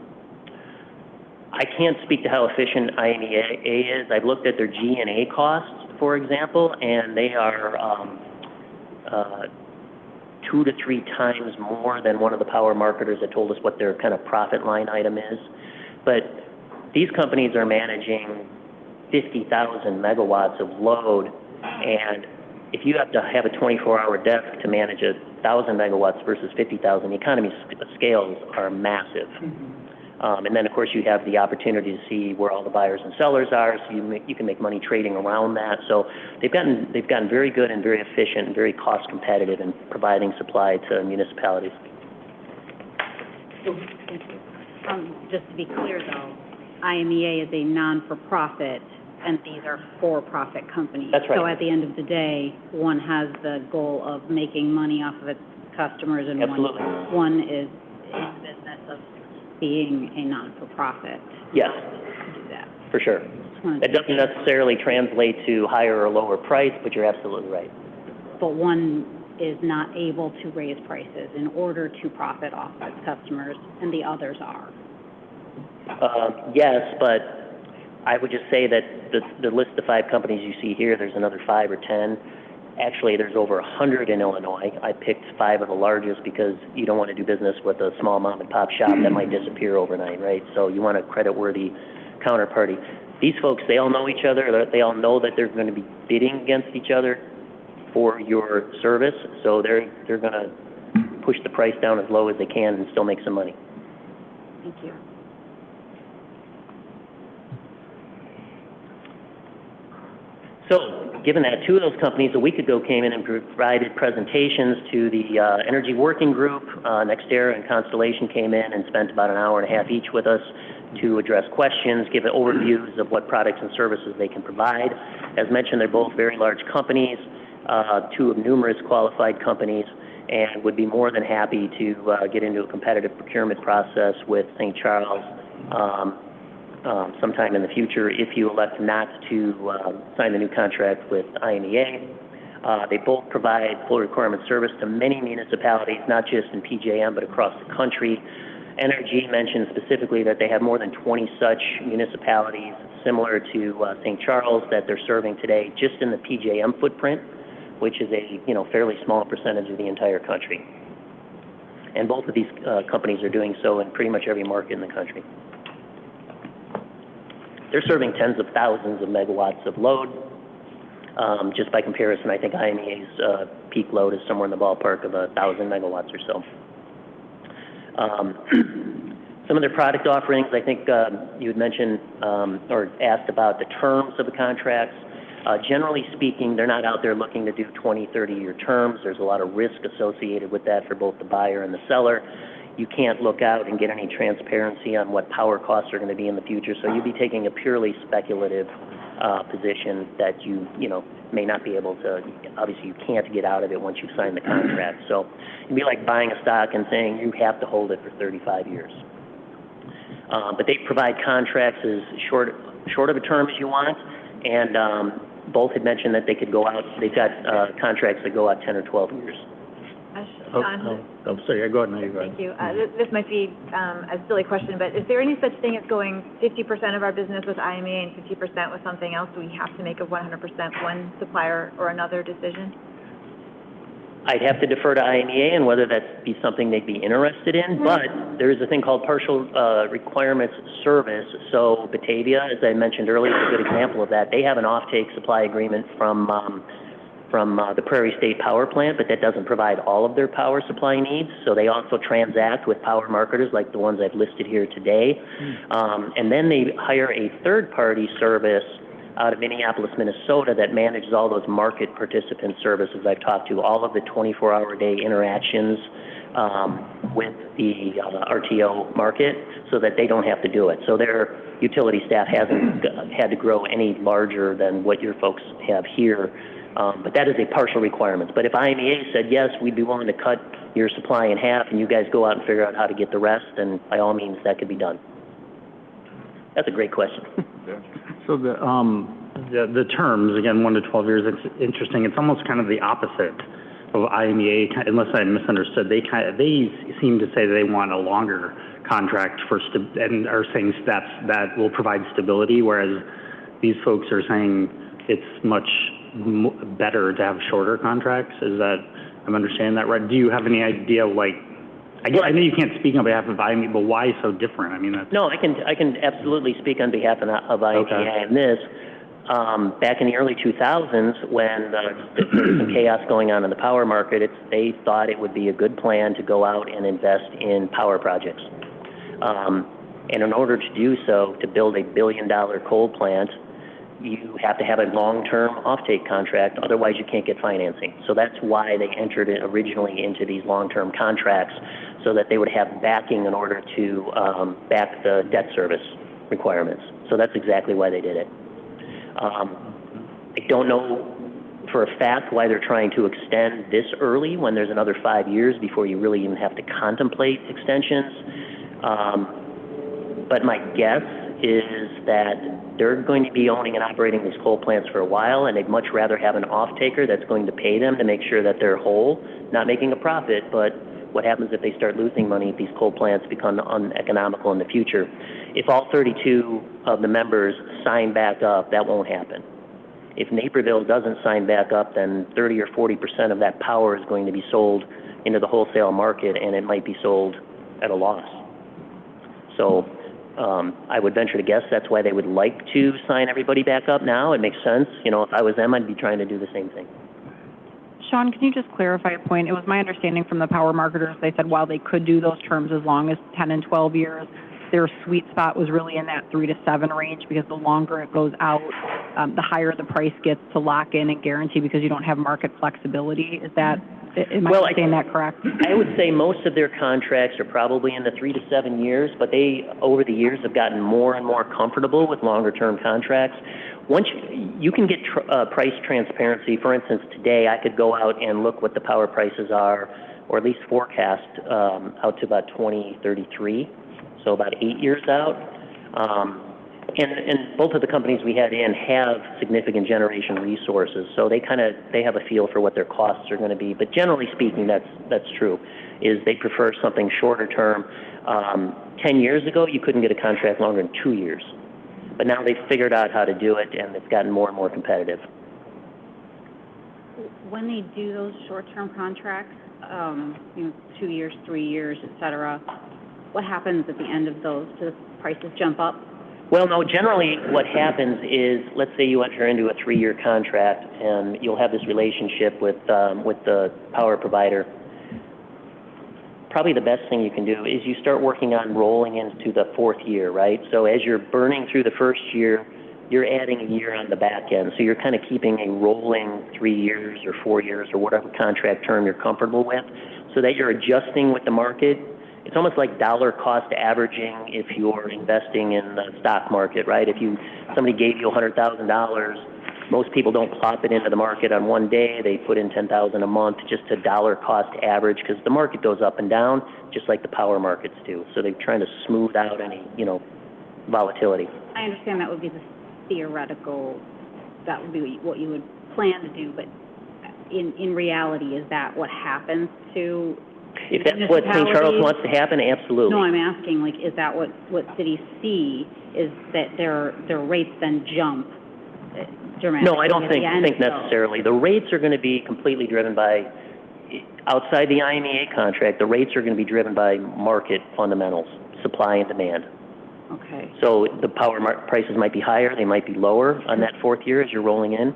I can't speak to how efficient IMEA is. I've looked at their G&A costs, for example, and they are 2 to 3 times more than one of the power marketers that told us what their kind of profit line item is. But these companies are managing 50,000 megawatts of load, and if you have to have a 24-hour desk to manage 1,000 megawatts versus 50,000, the economies of scales are massive. And then, of course, you have the opportunity to see where all the buyers and sellers are, so you can make money trading around that. So they've gotten very good and very efficient and very cost competitive in providing supply to municipalities. Just to be clear, though, IMEA is a non-for-profit, and these are for-profit companies. That's right. So at the end of the day, one has the goal of making money off of its customers, and Absolutely. one is in the business of being a non-for-profit. Yes. To do that. For sure. It doesn't necessarily translate to higher or lower price, but you're absolutely right. But one is not able to raise prices in order to profit off its customers, and the others are. Yes, but I would just say that the list of 5 companies you see here, there's another 5 or 10. Actually, there's over 100 in Illinois. I picked 5 of the largest because you don't want to do business with a small mom and pop shop that might disappear overnight, right? So you want a credit-worthy counterparty. These folks, they all know each other. They all know that they're going to be bidding against each other for your service. So they're going to push the price down as low as they can and still make some money. Thank you. So, given that 2 of those companies a week ago came in and provided presentations to the Energy Working Group, NextEra and Constellation came in and spent about an hour and a half each with us to address questions, give overviews of what products and services they can provide. As mentioned, they're both very large companies, 2 of numerous qualified companies, and would be more than happy to get into a competitive procurement process with St.Charles sometime in the future if you elect not to sign the new contract with IMEA. They both provide full requirement service to many municipalities, not just in PJM, but across the country. NRG mentioned specifically that they have more than 20 such municipalities similar to St. Charles that they're serving today just in the PJM footprint, which is a fairly small percentage of the entire country. And both of these companies are doing so in pretty much every market in the country. They're serving tens of thousands of megawatts of load. Just by comparison, I think IMEA's peak load is somewhere in the ballpark of 1,000 megawatts or so. Some of their product offerings, I think you had mentioned or asked about the terms of the contracts. Generally speaking, they're not out there looking to do 20, 30-year terms. There's a lot of risk associated with that for both the buyer and the seller. You can't look out and get any transparency on what power costs are going to be in the future, so you'd be taking a purely speculative position that you may not be able to, obviously you can't get out of it once you've signed the contract. So it'd be like buying a stock and saying you have to hold it for 35 years. But they provide contracts as short of a term as you want, and both had mentioned that they could go out, they've got contracts that go out 10 or 12 years. I'm sorry, go ahead, no, you go ahead. Thank you. This might be a silly question, but is there any such thing as going 50% of our business with IMEA and 50% with something else? Do we have to make a 100% one supplier or another decision? I'd have to defer to IMEA and whether that'd be something they'd be interested in, but there is a thing called partial requirements service. So Batavia, as I mentioned earlier, is a good example of that. They have an offtake supply agreement from the Prairie State Power Plant, but that doesn't provide all of their power supply needs. So they also transact with power marketers like the ones I've listed here today. And then they hire a third-party service out of Minneapolis, Minnesota that manages all those market participant services I've talked to, all of the 24-hour-a-day interactions with the RTO market so that they don't have to do it. So their utility staff hasn't had to grow any larger than what your folks have here. But that is a partial requirement. But if IMEA said, yes, we'd be willing to cut your supply in half and you guys go out and figure out how to get the rest, then by all means that could be done. That's a great question. So the terms, again, 1 to 12 years, it's interesting. It's almost kind of the opposite of IMEA, unless I misunderstood. They seem to say they want a longer contract and are saying that will provide stability, whereas these folks are saying it's much better to have shorter contracts. Is that, I'm understanding that right? Do you have any idea, I know you can't speak on behalf of IMEA, but why so different? I mean, that's... No, I can absolutely speak on behalf of IMEA on this. Back in the early 2000s, when there was some chaos going on in the power market, they thought it would be a good plan to go out and invest in power projects. And in order to do so, to build a billion-dollar coal plant, you have to have a long-term offtake contract, otherwise you can't get financing. So that's why they entered it originally into these long-term contracts, so that they would have backing in order to back the debt service requirements. So that's exactly why they did it. I don't know for a fact why they're trying to extend this early when there's another 5 years before you really even have to contemplate extensions. But my guess is that they're going to be owning and operating these coal plants for a while, and they'd much rather have an off-taker that's going to pay them to make sure that they're whole, not making a profit, but What happens if they start losing money if these coal plants become uneconomical in the future? If all 32 of the members sign back up, that won't happen. If Naperville doesn't sign back up, then 30 or 40% of that power is going to be sold into the wholesale market, and it might be sold at a loss. So I would venture to guess that's why they would like to sign everybody back up now. It makes sense. You know, if I was them, I'd be trying to do the same thing. Sean, can you just clarify a point? It was my understanding from the power marketers, they said while they could do those terms as long as 10 and 12 years, their sweet spot was really in that 3 to 7 range, because the longer it goes out, the higher the price gets to lock in and guarantee, because you don't have market flexibility. Is that, am I saying that correct? I would say most of their contracts are probably in the 3 to 7 years, but they, over the years, have gotten more and more comfortable with longer-term contracts. Once you can get price transparency. For instance, today I could go out and look what the power prices are, or at least forecast out to about 2033, so about 8 years out. And both of the companies we had in have significant generation resources, so they have a feel for what their costs are going to be. But generally speaking, that's true. Is they prefer something shorter term. 10 years ago, you couldn't get a contract longer than 2 years. But now they've figured out how to do it, and it's gotten more and more competitive. When they do those short-term contracts, 2 years, 3 years, et cetera, what happens at the end of those? Do the prices jump up? Well, no, generally what happens is, let's say you enter into a 3-year contract, and you'll have this relationship with the power provider. Probably the best thing you can do is you start working on rolling into the 4th year, right? So as you're burning through the first year, you're adding a year on the back end. So you're kind of keeping a rolling 3 years or 4 years or whatever contract term you're comfortable with, so that you're adjusting with the market. It's almost like dollar cost averaging if you're investing in the stock market, right? If somebody gave you $100,000, most people don't plop it into the market on one day. They put in $10,000 a month just to dollar cost average, because the market goes up and down just like the power markets do. So they're trying to smooth out any, volatility. I understand that would be the theoretical, that would be what you would plan to do, but in reality, is that what happens to If that's what St. Charles wants to happen, absolutely. No, I'm asking, is that what cities see, is that their rates then jump dramatically? No, I don't think necessarily. The rates are going to be completely driven by, outside the IMEA contract, the rates are going to be driven by market fundamentals, supply and demand. Okay. So the power prices might be higher, they might be lower on that 4th year as you're rolling in.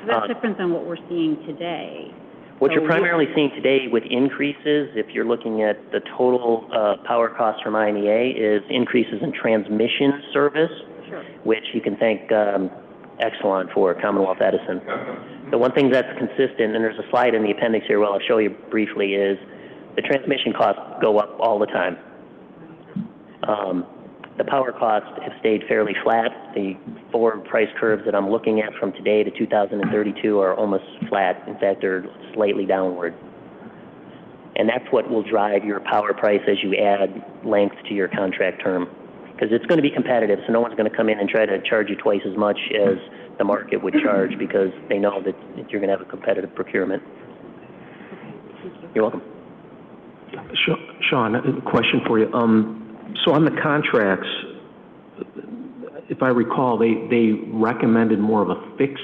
That's different than what we're seeing today. What you're primarily seeing today with increases, if you're looking at the total power cost from IMEA, is increases in transmission service, which you can thank Exelon for, Commonwealth Edison. The one thing that's consistent, and there's a slide in the appendix here, well, I'll show you briefly, is the transmission costs go up all the time. The power costs have stayed fairly flat. The forward price curves that I'm looking at from today to 2032 are almost flat. In fact, they're slightly downward. And that's what will drive your power price as you add length to your contract term. Because it's going to be competitive, so no one's going to come in and try to charge you twice as much as the market would charge, because they know that you're going to have a competitive procurement. You're welcome. Sean, a question for you. So on the contracts, if I recall, they recommended more of a fixed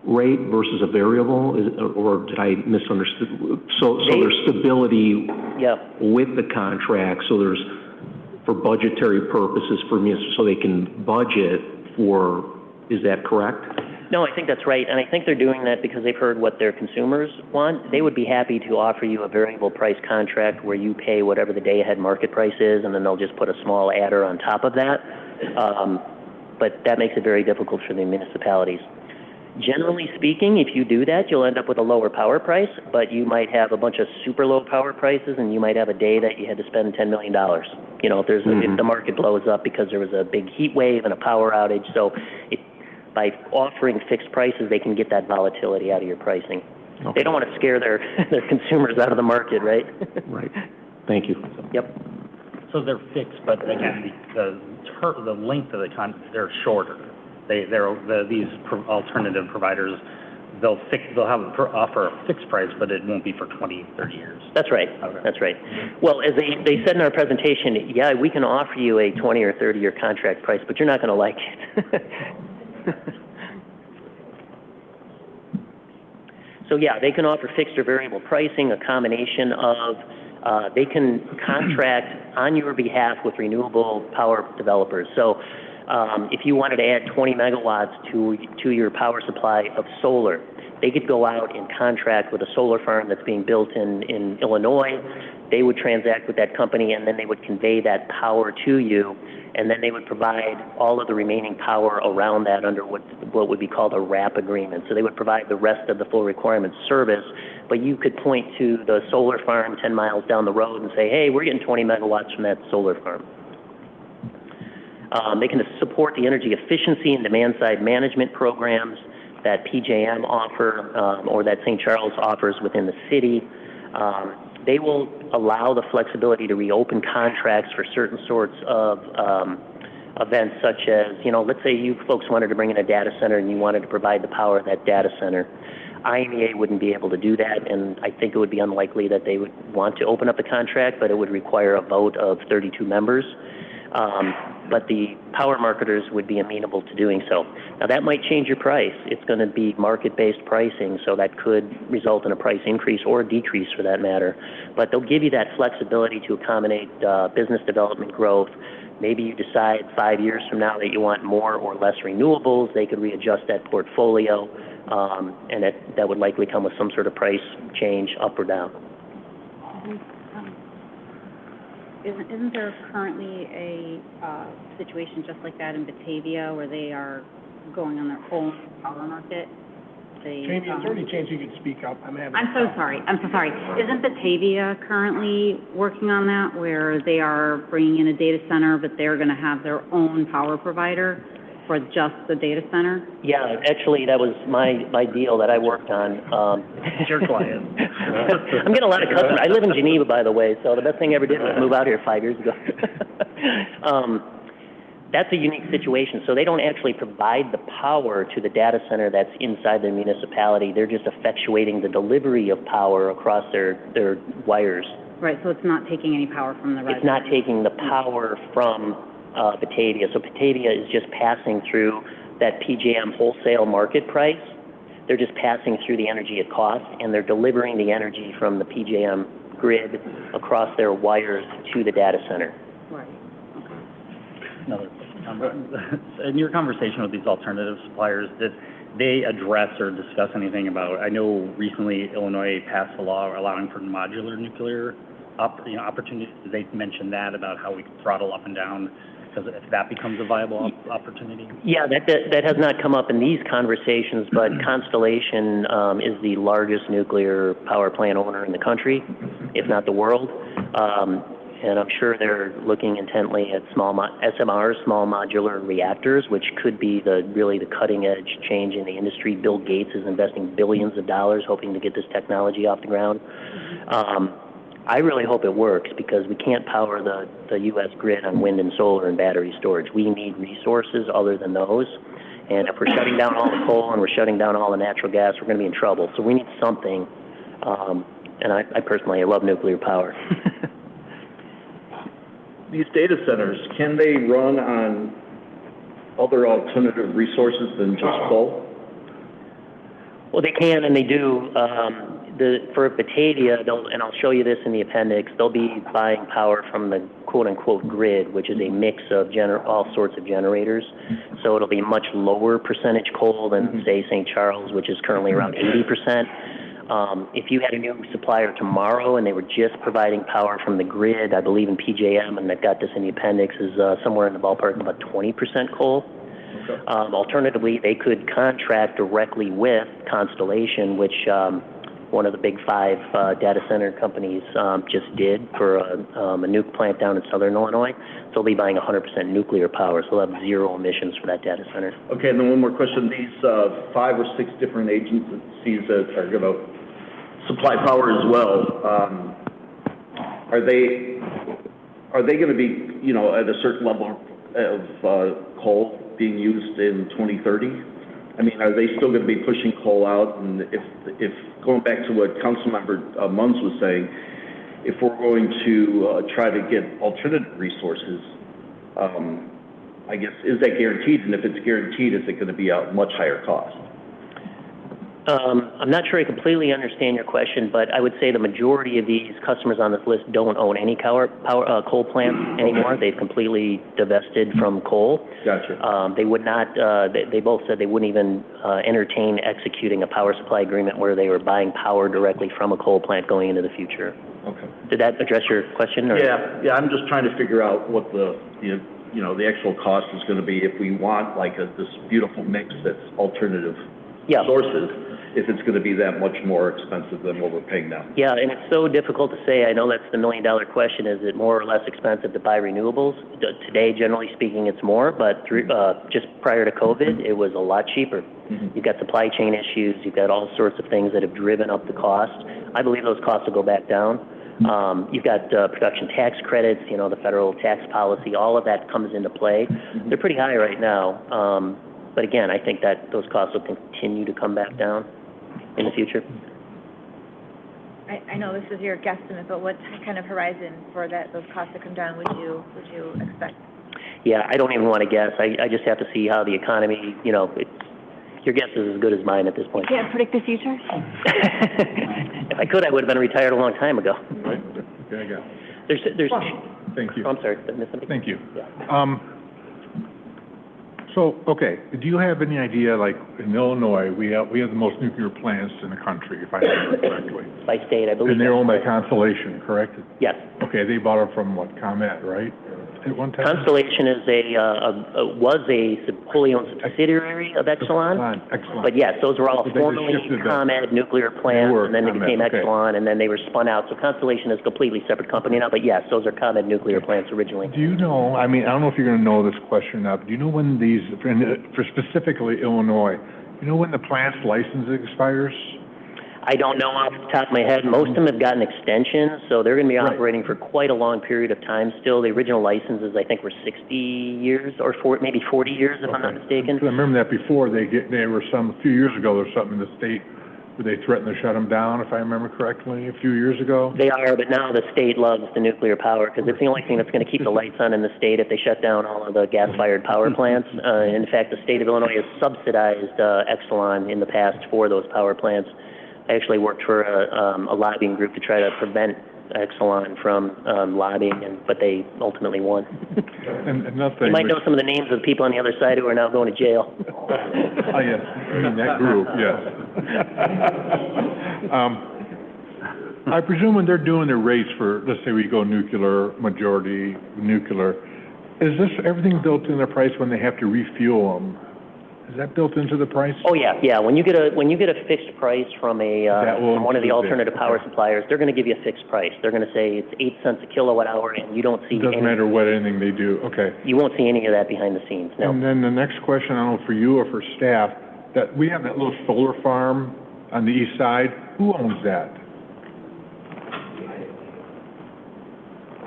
rate versus a variable, or did I misunderstand? So there's stability with the contract, so there's, for budgetary purposes, so they can budget for, is that correct? No, I think that's right, and I think they're doing that because they've heard what their consumers want. They would be happy to offer you a variable price contract where you pay whatever the day-ahead market price is, and then they'll just put a small adder on top of that. But that makes it very difficult for the municipalities. Generally speaking, if you do that, you'll end up with a lower power price, but you might have a bunch of super low power prices, and you might have a day that you had to spend $10 million. If the market blows up because there was a big heat wave and a power outage. So by offering fixed prices, they can get that volatility out of your pricing. Okay. They don't want to scare their consumers out of the market, right? Right. Thank you. Yep. So they're fixed, but again, the length of the they're shorter. These alternative providers they'll offer a fixed price, but it won't be for 20, 30 years. That's right. Okay. That's right. Well, as they said in our presentation, yeah, we can offer you a 20 or 30-year contract price, but you're not going to like it. So yeah, they can offer fixed or variable pricing, a combination of, they can contract on your behalf with renewable power developers. So if you wanted to add 20 megawatts to your power supply of solar, they could go out and contract with a solar farm that's being built in Illinois. They would transact with that company, and then they would convey that power to you, and then they would provide all of the remaining power around that under what would be called a wrap agreement. So they would provide the rest of the full requirement service, but you could point to the solar farm 10 miles down the road and say, hey, we're getting 20 megawatts from that solar farm. They can support the energy efficiency and demand-side management programs that PJM offer or that St. Charles offers within the city. They will allow the flexibility to reopen contracts for certain sorts of events, such as, let's say you folks wanted to bring in a data center and you wanted to provide the power of that data center. IMEA wouldn't be able to do that, and I think it would be unlikely that they would want to open up the contract, but it would require a vote of 32 members. But the power marketers would be amenable to doing so. Now, that might change your price. It's going to be market-based pricing, so that could result in a price increase or a decrease for that matter. But they'll give you that flexibility to accommodate business development growth. Maybe you decide 5 years from now that you want more or less renewables. They could readjust that portfolio, and that would likely come with some sort of price change up or down. Isn't there currently a situation just like that in Batavia where they are going on their own power market? Jamie, is there any chance you could speak up? I'm so sorry. Isn't Batavia currently working on that where they are bringing in a data center, but they're going to have their own power provider for just the data center? Yeah, actually, that was my deal that I worked on. Your client. I'm getting a lot of customers. I live in Geneva, by the way, so the best thing I ever did was move out here 5 years ago. That's a unique situation. So they don't actually provide the power to the data center that's inside their municipality. They're just effectuating the delivery of power across their wires. Right, so it's not taking any power from the residents. It's not taking the power from Batavia. So Batavia is just passing through that PJM wholesale market price. They're just passing through the energy at cost, and they're delivering the energy from the PJM grid across their wires to the data center. Right. Another question. In your conversation with these alternative suppliers, did they address or discuss anything about, I know recently Illinois passed a law allowing for modular nuclear opportunities. Did they mention that about how we can throttle up and down because if that becomes a viable opportunity? Yeah, that has not come up in these conversations, but Constellation is the largest nuclear power plant owner in the country, if not the world. And I'm sure they're looking intently at SMRs, small modular reactors, which could be really the cutting edge change in the industry. Bill Gates is investing billions of dollars hoping to get this technology off the ground. I really hope it works because we can't power the U.S. grid on wind and solar and battery storage. We need resources other than those. And if we're shutting down all the coal and we're shutting down all the natural gas, we're going to be in trouble. So we need something. And I personally love nuclear power. These data centers, can they run on other alternative resources than just coal? Well, they can and they do. For Batavia, and I'll show you this in the appendix, they'll be buying power from the quote-unquote grid, which is a mix of all sorts of generators. So it'll be much lower percentage coal than, say, St. Charles, which is currently around 80%. If you had a new supplier tomorrow and they were just providing power from the grid, I believe in PJM, and I've got this in the appendix, is somewhere in the ballpark of about 20% coal. Okay. Alternatively, they could contract directly with Constellation, which one of the big 5 data center companies just did for a nuke plant down in southern Illinois. So they'll be buying 100% nuclear power, so they'll have 0 emissions for that data center. Okay, and then one more question. These 5 or 6 different agencies that are going to supply power as well, are they going to be, at a certain level of coal being used in 2030? I mean, are they still gonna be pushing coal out? And if going back to what Councilmember Munns was saying, if we're going to try to get alternative resources, I guess, is that guaranteed? And if it's guaranteed, is it gonna be a much higher cost? I'm not sure I completely understand your question, but I would say the majority of these customers on this list don't own any coal plants anymore. They've completely divested from coal. Gotcha. They would not, they both said they wouldn't even entertain executing a power supply agreement where they were buying power directly from a coal plant going into the future. Okay. Did that address your question? Or? Yeah, I'm just trying to figure out what the actual cost is gonna be if we want like this beautiful mix that's alternative sources, if it's going to be that much more expensive than what we're paying now. Yeah, and it's so difficult to say. I know that's the million-dollar question. Is it more or less expensive to buy renewables? Today, generally speaking, it's more, but just prior to COVID, it was a lot cheaper. Mm-hmm. You've got supply chain issues. You've got all sorts of things that have driven up the cost. I believe those costs will go back down. You've got production tax credits, the federal tax policy. All of that comes into play. Mm-hmm. They're pretty high right now. But again, I think that those costs will continue to come back down in the future. I know this is your guesstimate, but what kind of horizon for those costs to come down would you expect? Yeah, I don't even want to guess. I just have to see how the economy, your guess is as good as mine at this point. You can't predict the future? If I could, I would have been retired a long time ago. Right? Okay, I got it. There's. Thank you. Oh, I'm sorry, did I miss something? Thank you. Yeah. So, okay, do you have any idea, like, in Illinois, we have the most nuclear plants in the country, if I remember correctly? By state, I believe. And they're owned by Constellation, correct? Yes. Okay, they bought it from, what, ComEd, right? At one time? Constellation is was a wholly owned subsidiary of Exelon. Excellent. But yes, those were all So they just formerly shifted that. ComEd nuclear plants, and then they ComEd, became okay. Exelon, and then they were spun out. So Constellation is a completely separate company now, but yes, those are ComEd nuclear plants originally. Do you know, I mean, I don't know if you're gonna know this question or not, but do you know when these, for specifically Illinois, you know when the plant's license expires? I don't know off the top of my head. Most of them have gotten extensions, so they're going to be Right. operating for quite a long period of time still. The original licenses, I think, were 60 years or maybe 40 years, if I'm not mistaken. I remember that before, a few years ago, there was something in the state where they threatened to shut them down, if I remember correctly, a few years ago. They are, but now the state loves the nuclear power because it's the only thing that's going to keep the lights on in the state if they shut down all of the gas-fired power plants. In fact, the state of Illinois has subsidized Exelon in the past for those power plants. I actually worked for a lobbying group to try to prevent Exelon from lobbying, but they ultimately won. And nothing. You might know some of the names of the people on the other side who are now going to jail. Oh, yes, in that group, yes. I presume when they're doing their rates for, let's say we go nuclear, majority nuclear, is this everything built in the price when they have to refuel them? Is that built into the price? Oh, yeah. When you get a fixed price from from one of the alternative power suppliers, they're going to give you a fixed price. They're going to say it's 8 cents a kilowatt hour, and you don't see Doesn't matter what anything they do, okay. You won't see any of that behind the scenes, no. And then the next question, I don't know for you or for staff, that we have that little solar farm on the east side. Who owns that?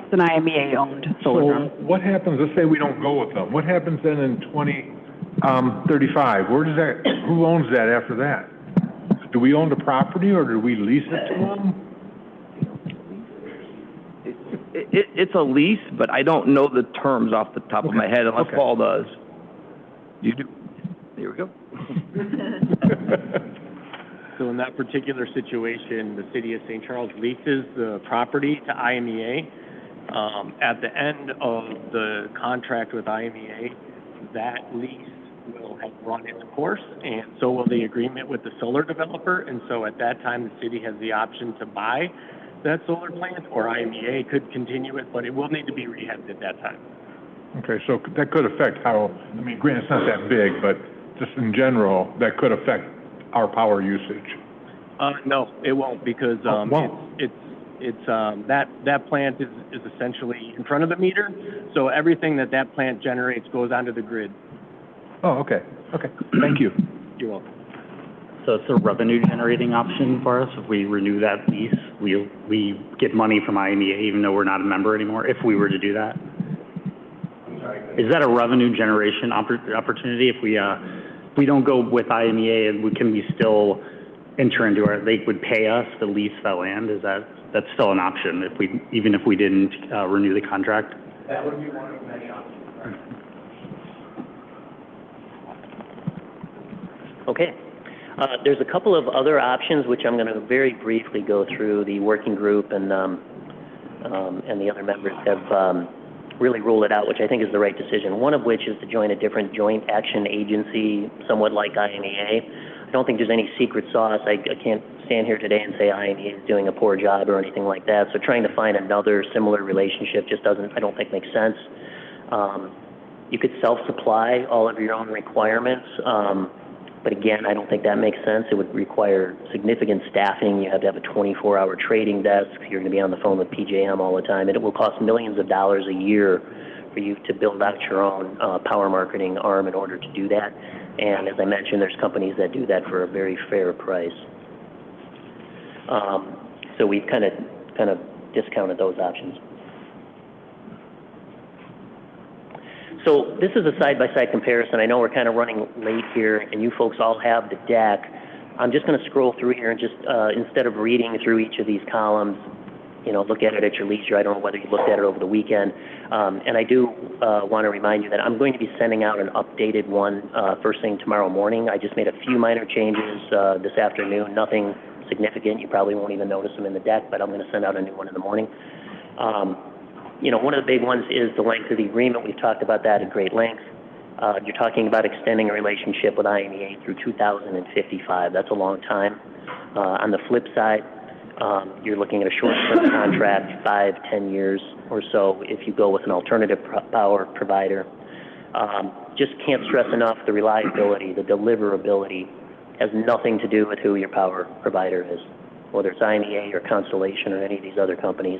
It's an IMEA-owned solar farm. So what happens, let's say we don't go with them, what happens then in 2035? Who owns that after that? Do we own the property or do we lease it to them? It's a lease, but I don't know the terms off the top of my head unless Paul does. You do? There we go. So in that particular situation, the city of St. Charles leases the property to IMEA. At the end of the contract with IMEA, that lease will have run its course, and so will the agreement with the solar developer. And so at that time, the city has the option to buy that solar plant, or IMEA could continue it, but it will need to be rehabbed at that time. Okay, so that could affect how, I mean, granted, it's not that big, but just in general, that could affect our power usage. No, it won't, because won't. that plant is essentially in front of the meter, so everything that plant generates goes onto the grid. Oh, okay. Thank you. You're welcome. So it's a revenue generating option for us. If we renew that lease, we get money from IMEA even though we're not a member anymore, if we were to do that. Is that a revenue generation opportunity if we we don't go with IMEA, can we still enter into they would pay us to lease that land? That's still an option even if we didn't renew the contract? That would be one of many options. Okay. There's a couple of other options which I'm going to very briefly go through. The working group and the other members have really ruled it out, which I think is the right decision. One of which is to join a different joint action agency, somewhat like IMEA. I don't think there's any secret sauce. I can't stand here today and say IMEA is doing a poor job or anything like that. So trying to find another similar relationship just I don't think makes sense. You could self-supply all of your own requirements. But again, I don't think that makes sense. It would require significant staffing. You have to have a 24-hour trading desk. You're going to be on the phone with PJM all the time. And it will cost millions of dollars a year for you to build out your own power marketing arm in order to do that. And as I mentioned, there's companies that do that for a very fair price. So we've kind of discounted those options. So this is a side-by-side comparison. I know we're kind of running late here, and you folks all have the deck. I'm just going to scroll through here and just, instead of reading through each of these columns, look at it at your leisure. I don't know whether you looked at it over the weekend. And I do want to remind you that I'm going to be sending out an updated one first thing tomorrow morning. I just made a few minor changes this afternoon, nothing significant. You probably won't even notice them in the deck, but I'm going to send out a new one in the morning. One of the big ones is the length of the agreement. We've talked about that at great length. You're talking about extending a relationship with IMEA through 2055. That's a long time. On the flip side, you're looking at a short-term contract, 5-10 years or so, if you go with an alternative power provider. Just can't stress enough the reliability, the deliverability has nothing to do with who your power provider is, whether it's IMEA or Constellation or any of these other companies,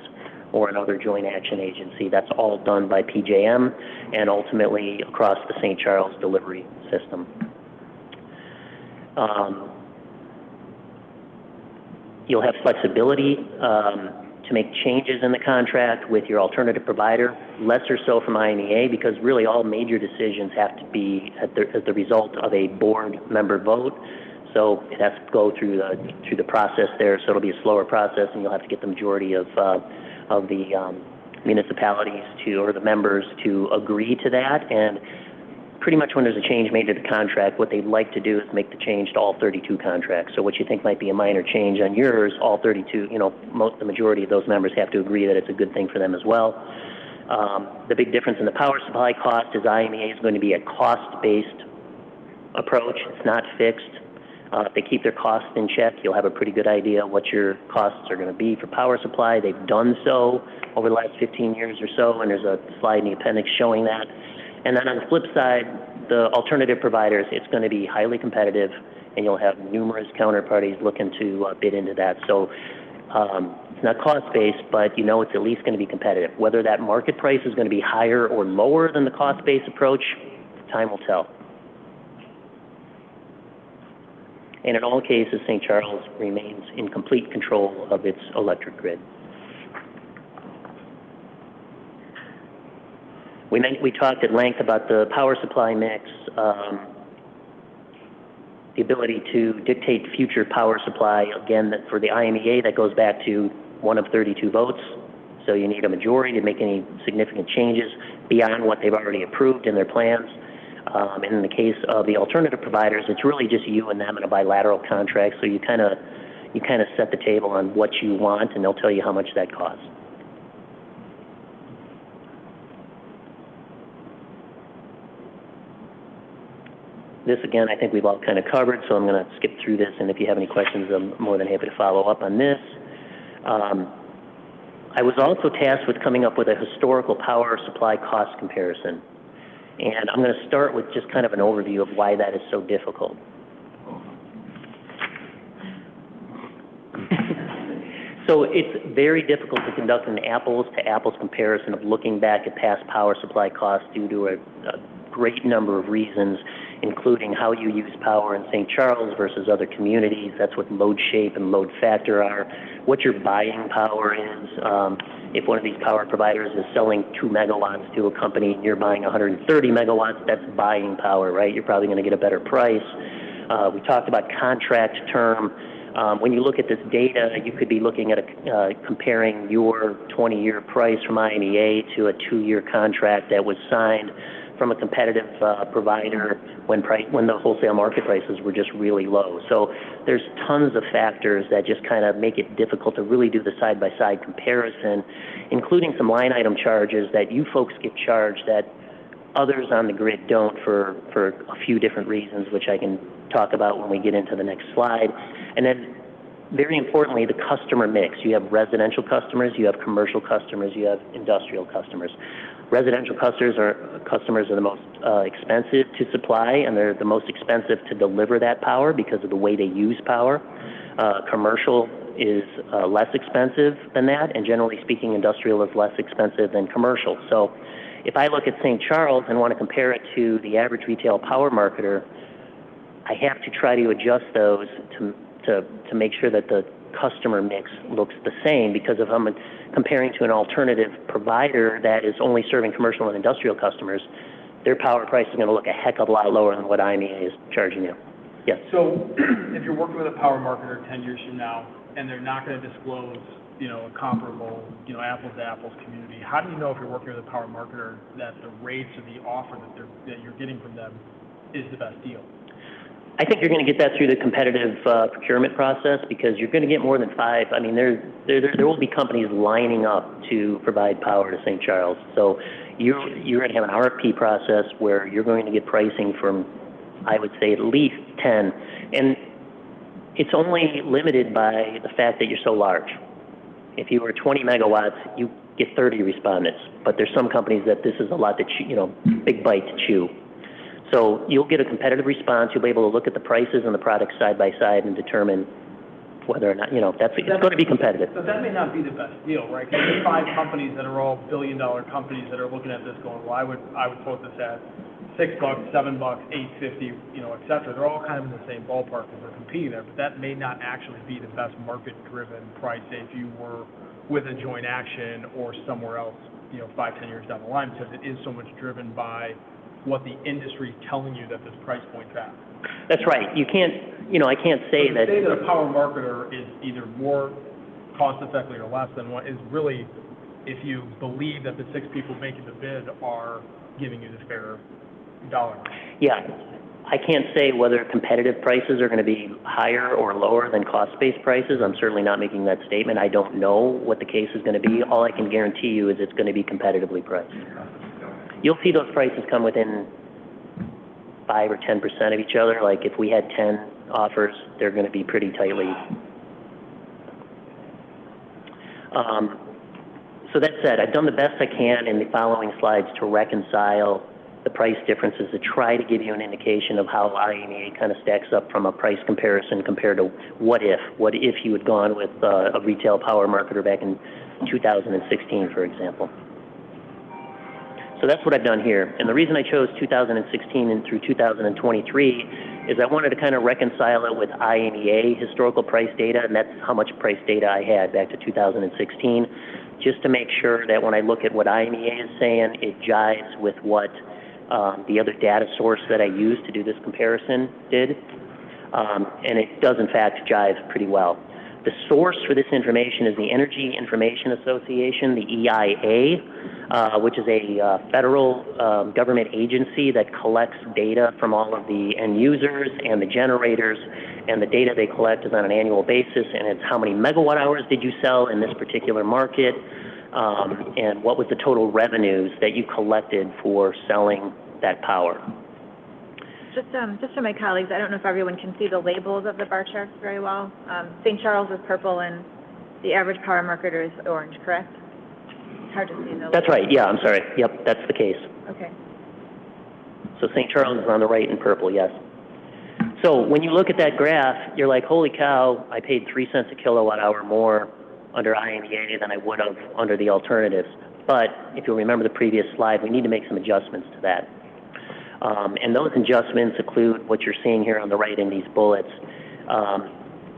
or another joint action agency. That's all done by PJM and ultimately across the St. Charles delivery system. You'll have flexibility to make changes in the contract with your alternative provider, lesser so from IMEA, because really all major decisions have to be as the result of a board member vote. So it has to go through the process there, so it'll be a slower process, and you'll have to get the majority of the municipalities or the members to agree to that. And pretty much when there's a change made to the contract, what they'd like to do is make the change to all 32 contracts. So what you think might be a minor change on yours, all 32, the majority of those members have to agree that it's a good thing for them as well. The big difference in the power supply cost is IMEA is going to be a cost-based approach. It's not fixed. If they keep their costs in check, you'll have a pretty good idea what your costs are going to be for power supply. They've done so over the last 15 years or so, and there's a slide in the appendix showing that. And then on the flip side, the alternative providers, it's going to be highly competitive, and you'll have numerous counterparties looking to bid into that. So it's not cost-based, but it's at least going to be competitive. Whether that market price is going to be higher or lower than the cost-based approach, time will tell. And in all cases, St. Charles remains in complete control of its electric grid. We talked at length about the power supply mix, the ability to dictate future power supply. Again, for the IMEA, that goes back to 1 of 32 votes. So you need a majority to make any significant changes beyond what they've already approved in their plans. And in the case of the alternative providers, it's really just you and them in a bilateral contract. So you kind of set the table on what you want, and they'll tell you how much that costs. This, again, I think we've all kind of covered, so I'm going to skip through this, and if you have any questions, I'm more than happy to follow up on this. I was also tasked with coming up with a historical power supply cost comparison. And I'm going to start with just kind of an overview of why that is so difficult. So it's very difficult to conduct an apples-to-apples comparison of looking back at past power supply costs due to a great number of reasons, including how you use power in St. Charles versus other communities. That's what load shape and load factor are, what your buying power is. If one of these power providers is selling 2 megawatts to a company and you're buying 130 megawatts, that's buying power, right? You're probably going to get a better price. We talked about contract term. When you look at this data, you could be looking at comparing your 20-year price from IMEA to a 2-year contract that was signed from a competitive provider when the wholesale market prices were just really low. So there's tons of factors that just kind of make it difficult to really do the side-by-side comparison, including some line item charges that you folks get charged that others on the grid don't for a few different reasons, which I can talk about when we get into the next slide. And then, very importantly, the customer mix. You have residential customers, you have commercial customers, you have industrial customers. Residential customers are the most expensive to supply, and they're the most expensive to deliver that power because of the way they use power. Commercial is less expensive than that, and generally speaking, industrial is less expensive than commercial. So if I look at St. Charles and want to compare it to the average retail power marketer, I have to try to adjust those to make sure that the customer mix looks the same, because if I'm comparing to an alternative provider that is only serving commercial and industrial customers, their power price is going to look a heck of a lot lower than what IMEA is charging you. Yes? So if you're working with a power marketer 10 years from now and they're not going to disclose, a comparable, apples to apples community, how do you know if you're working with a power marketer that the rates or the offer that you're getting from them is the best deal? I think you're going to get that through the competitive procurement process, because you're going to get more than 5. I mean, there will be companies lining up to provide power to St. Charles. So you're going to have an RFP process where you're going to get pricing from, I would say, at least 10. And it's only limited by the fact that you're so large. If you were 20 megawatts, you get 30 respondents. But there's some companies that this is a lot to chew, big bite to chew. So you'll get a competitive response. You'll be able to look at the prices and the products side by side and determine whether or not, it's going to be competitive. But that may not be the best deal, right? Because there's 5 companies that are all billion-dollar companies that are looking at this going, well, I would quote this at $6, $7, $8.50, et cetera. They're all kind of in the same ballpark as they're competing there, but that may not actually be the best market-driven price if you were with a joint action or somewhere else, 5, 10 years down the line, because it is so much driven by what the industry is telling you that this price point's at. That's right. You can't, I can't say that. To say that a power marketer is either more cost-effective or less than what is really, if you believe that the 6 people making the bid are giving you the fair dollar. Yeah. I can't say whether competitive prices are going to be higher or lower than cost-based prices. I'm certainly not making that statement. I don't know what the case is going to be. All I can guarantee you is it's going to be competitively priced. You'll see those prices come within 5 or 10% of each other. Like if we had 10 offers, they're going to be pretty tightly. So that said, I've done the best I can in the following slides to reconcile the price differences, to try to give you an indication of how IMEA kind of stacks up from a price comparison compared to what if you had gone with a retail power marketer back in 2016, for example. So that's what I've done here. And the reason I chose 2016 and through 2023 is I wanted to kind of reconcile it with IMEA historical price data, and that's how much price data I had back to 2016, just to make sure that when I look at what IMEA is saying, it jives with what the other data source that I used to do this comparison did. And it does, in fact, jive pretty well. The source for this information is the Energy Information Association, the EIA, which is a federal government agency that collects data from all of the end users and the generators, and the data they collect is on an annual basis, and it's how many megawatt hours did you sell in this particular market, and what was the total revenues that you collected for selling that power. Just for my colleagues, I don't know if everyone can see the labels of the bar charts very well. St. Charles is purple and the average power marketer is orange, correct? It's hard to see the labels. That's right, yeah, I'm sorry. Yep, that's the case. Okay. So St. Charles is on the right in purple, yes. So when you look at that graph, you're like, holy cow, I paid 3 cents a kilowatt hour more under IMEA than I would have under the alternatives. But if you'll remember the previous slide, we need to make some adjustments to that. And those adjustments include what you're seeing here on the right in these bullets.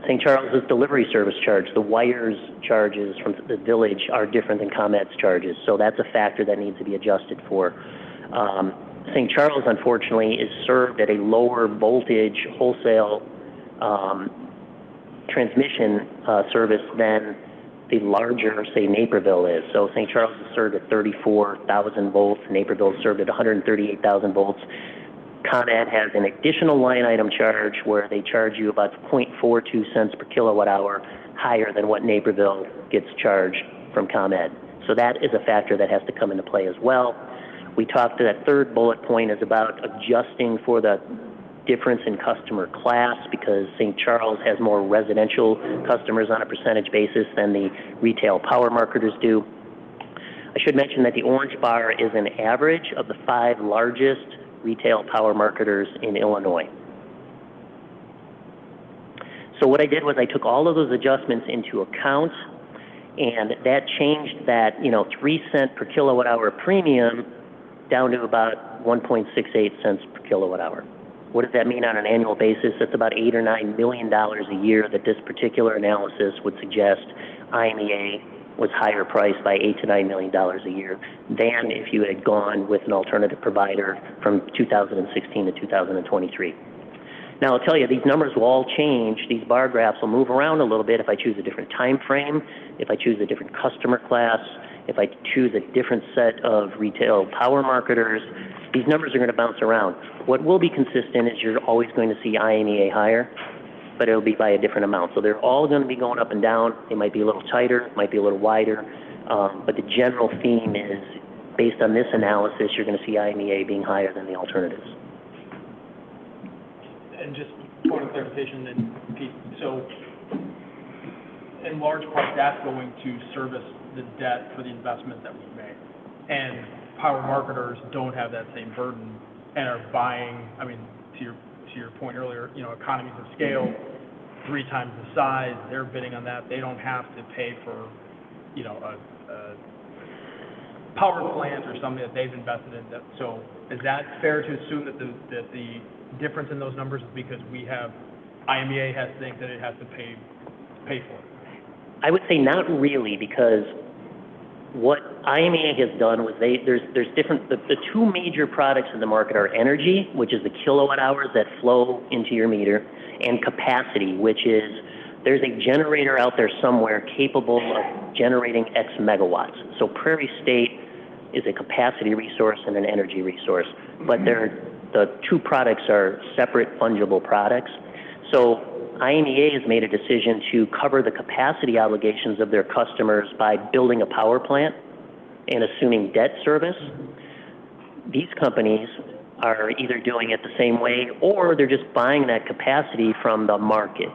St. Charles's delivery service charge, the wires charges from the village are different than ComEd's charges, so that's a factor that needs to be adjusted for. St. Charles, unfortunately, is served at a lower voltage wholesale transmission service than the larger, say, Naperville is. So St. Charles is served at 34,000 volts, Naperville is served at 138,000 volts. ComEd has an additional line item charge where they charge you about 0.42 cents per kilowatt hour higher than what Naperville gets charged from ComEd. So that is a factor that has to come into play as well. We talked to that third bullet point is about adjusting for the difference in customer class because St. Charles has more residential customers on a percentage basis than the retail power marketers do. I should mention that the orange bar is an average of the 5 largest retail power marketers in Illinois. So what I did was I took all of those adjustments into account, and that changed that 3 cent per kilowatt hour premium down to about 1.68 cents per kilowatt hour. What does that mean on an annual basis? That's about $8 or $9 million a year that this particular analysis would suggest IMEA was higher priced by $8 to $9 million a year than if you had gone with an alternative provider from 2016 to 2023. Now, I'll tell you, these numbers will all change. These bar graphs will move around a little bit if I choose a different time frame, if I choose a different customer class, if I choose a different set of retail power marketers. These numbers are going to bounce around. What will be consistent is you're always going to see IMEA higher, but it'll be by a different amount. So they're all going to be going up and down. They might be a little tighter, might be a little wider, but the general theme is, based on this analysis, you're going to see IMEA being higher than the alternatives. And just point of clarification, then, Pete, so in large part, that's going to service the debt for the investment that we've made. And power marketers don't have that same burden and are buying, I mean, to your point earlier, economies of scale, 3 times the size, they're bidding on that. They don't have to pay for, a power plant or something that they've invested in. So is that fair to assume that the difference in those numbers is because IMEA has things that it has to pay for? I would say not really, because what IMEA has done was there's different, the 2 major products in the market are energy, which is the kilowatt hours that flow into your meter, and capacity, which is there's a generator out there somewhere capable of generating X megawatts. So Prairie State is a capacity resource and an energy resource, but the 2 products are separate fungible products. So IMEA has made a decision to cover the capacity obligations of their customers by building a power plant and assuming debt service. These companies are either doing it the same way or they're just buying that capacity from the market.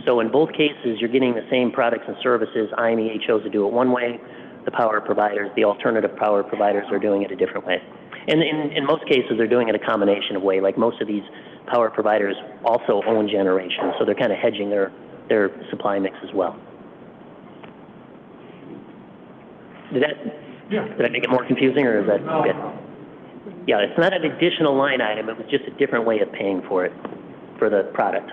So in both cases, you're getting the same products and services. IMEA chose to do it one way. The alternative power providers are doing it a different way. And in most cases, they're doing it a combination of way. Like most of these power providers also own generation, so they're kind of hedging their supply mix as well. Did I make it more confusing, or is that good? Yeah, it's not an additional line item. It was just a different way of paying for it, for the product.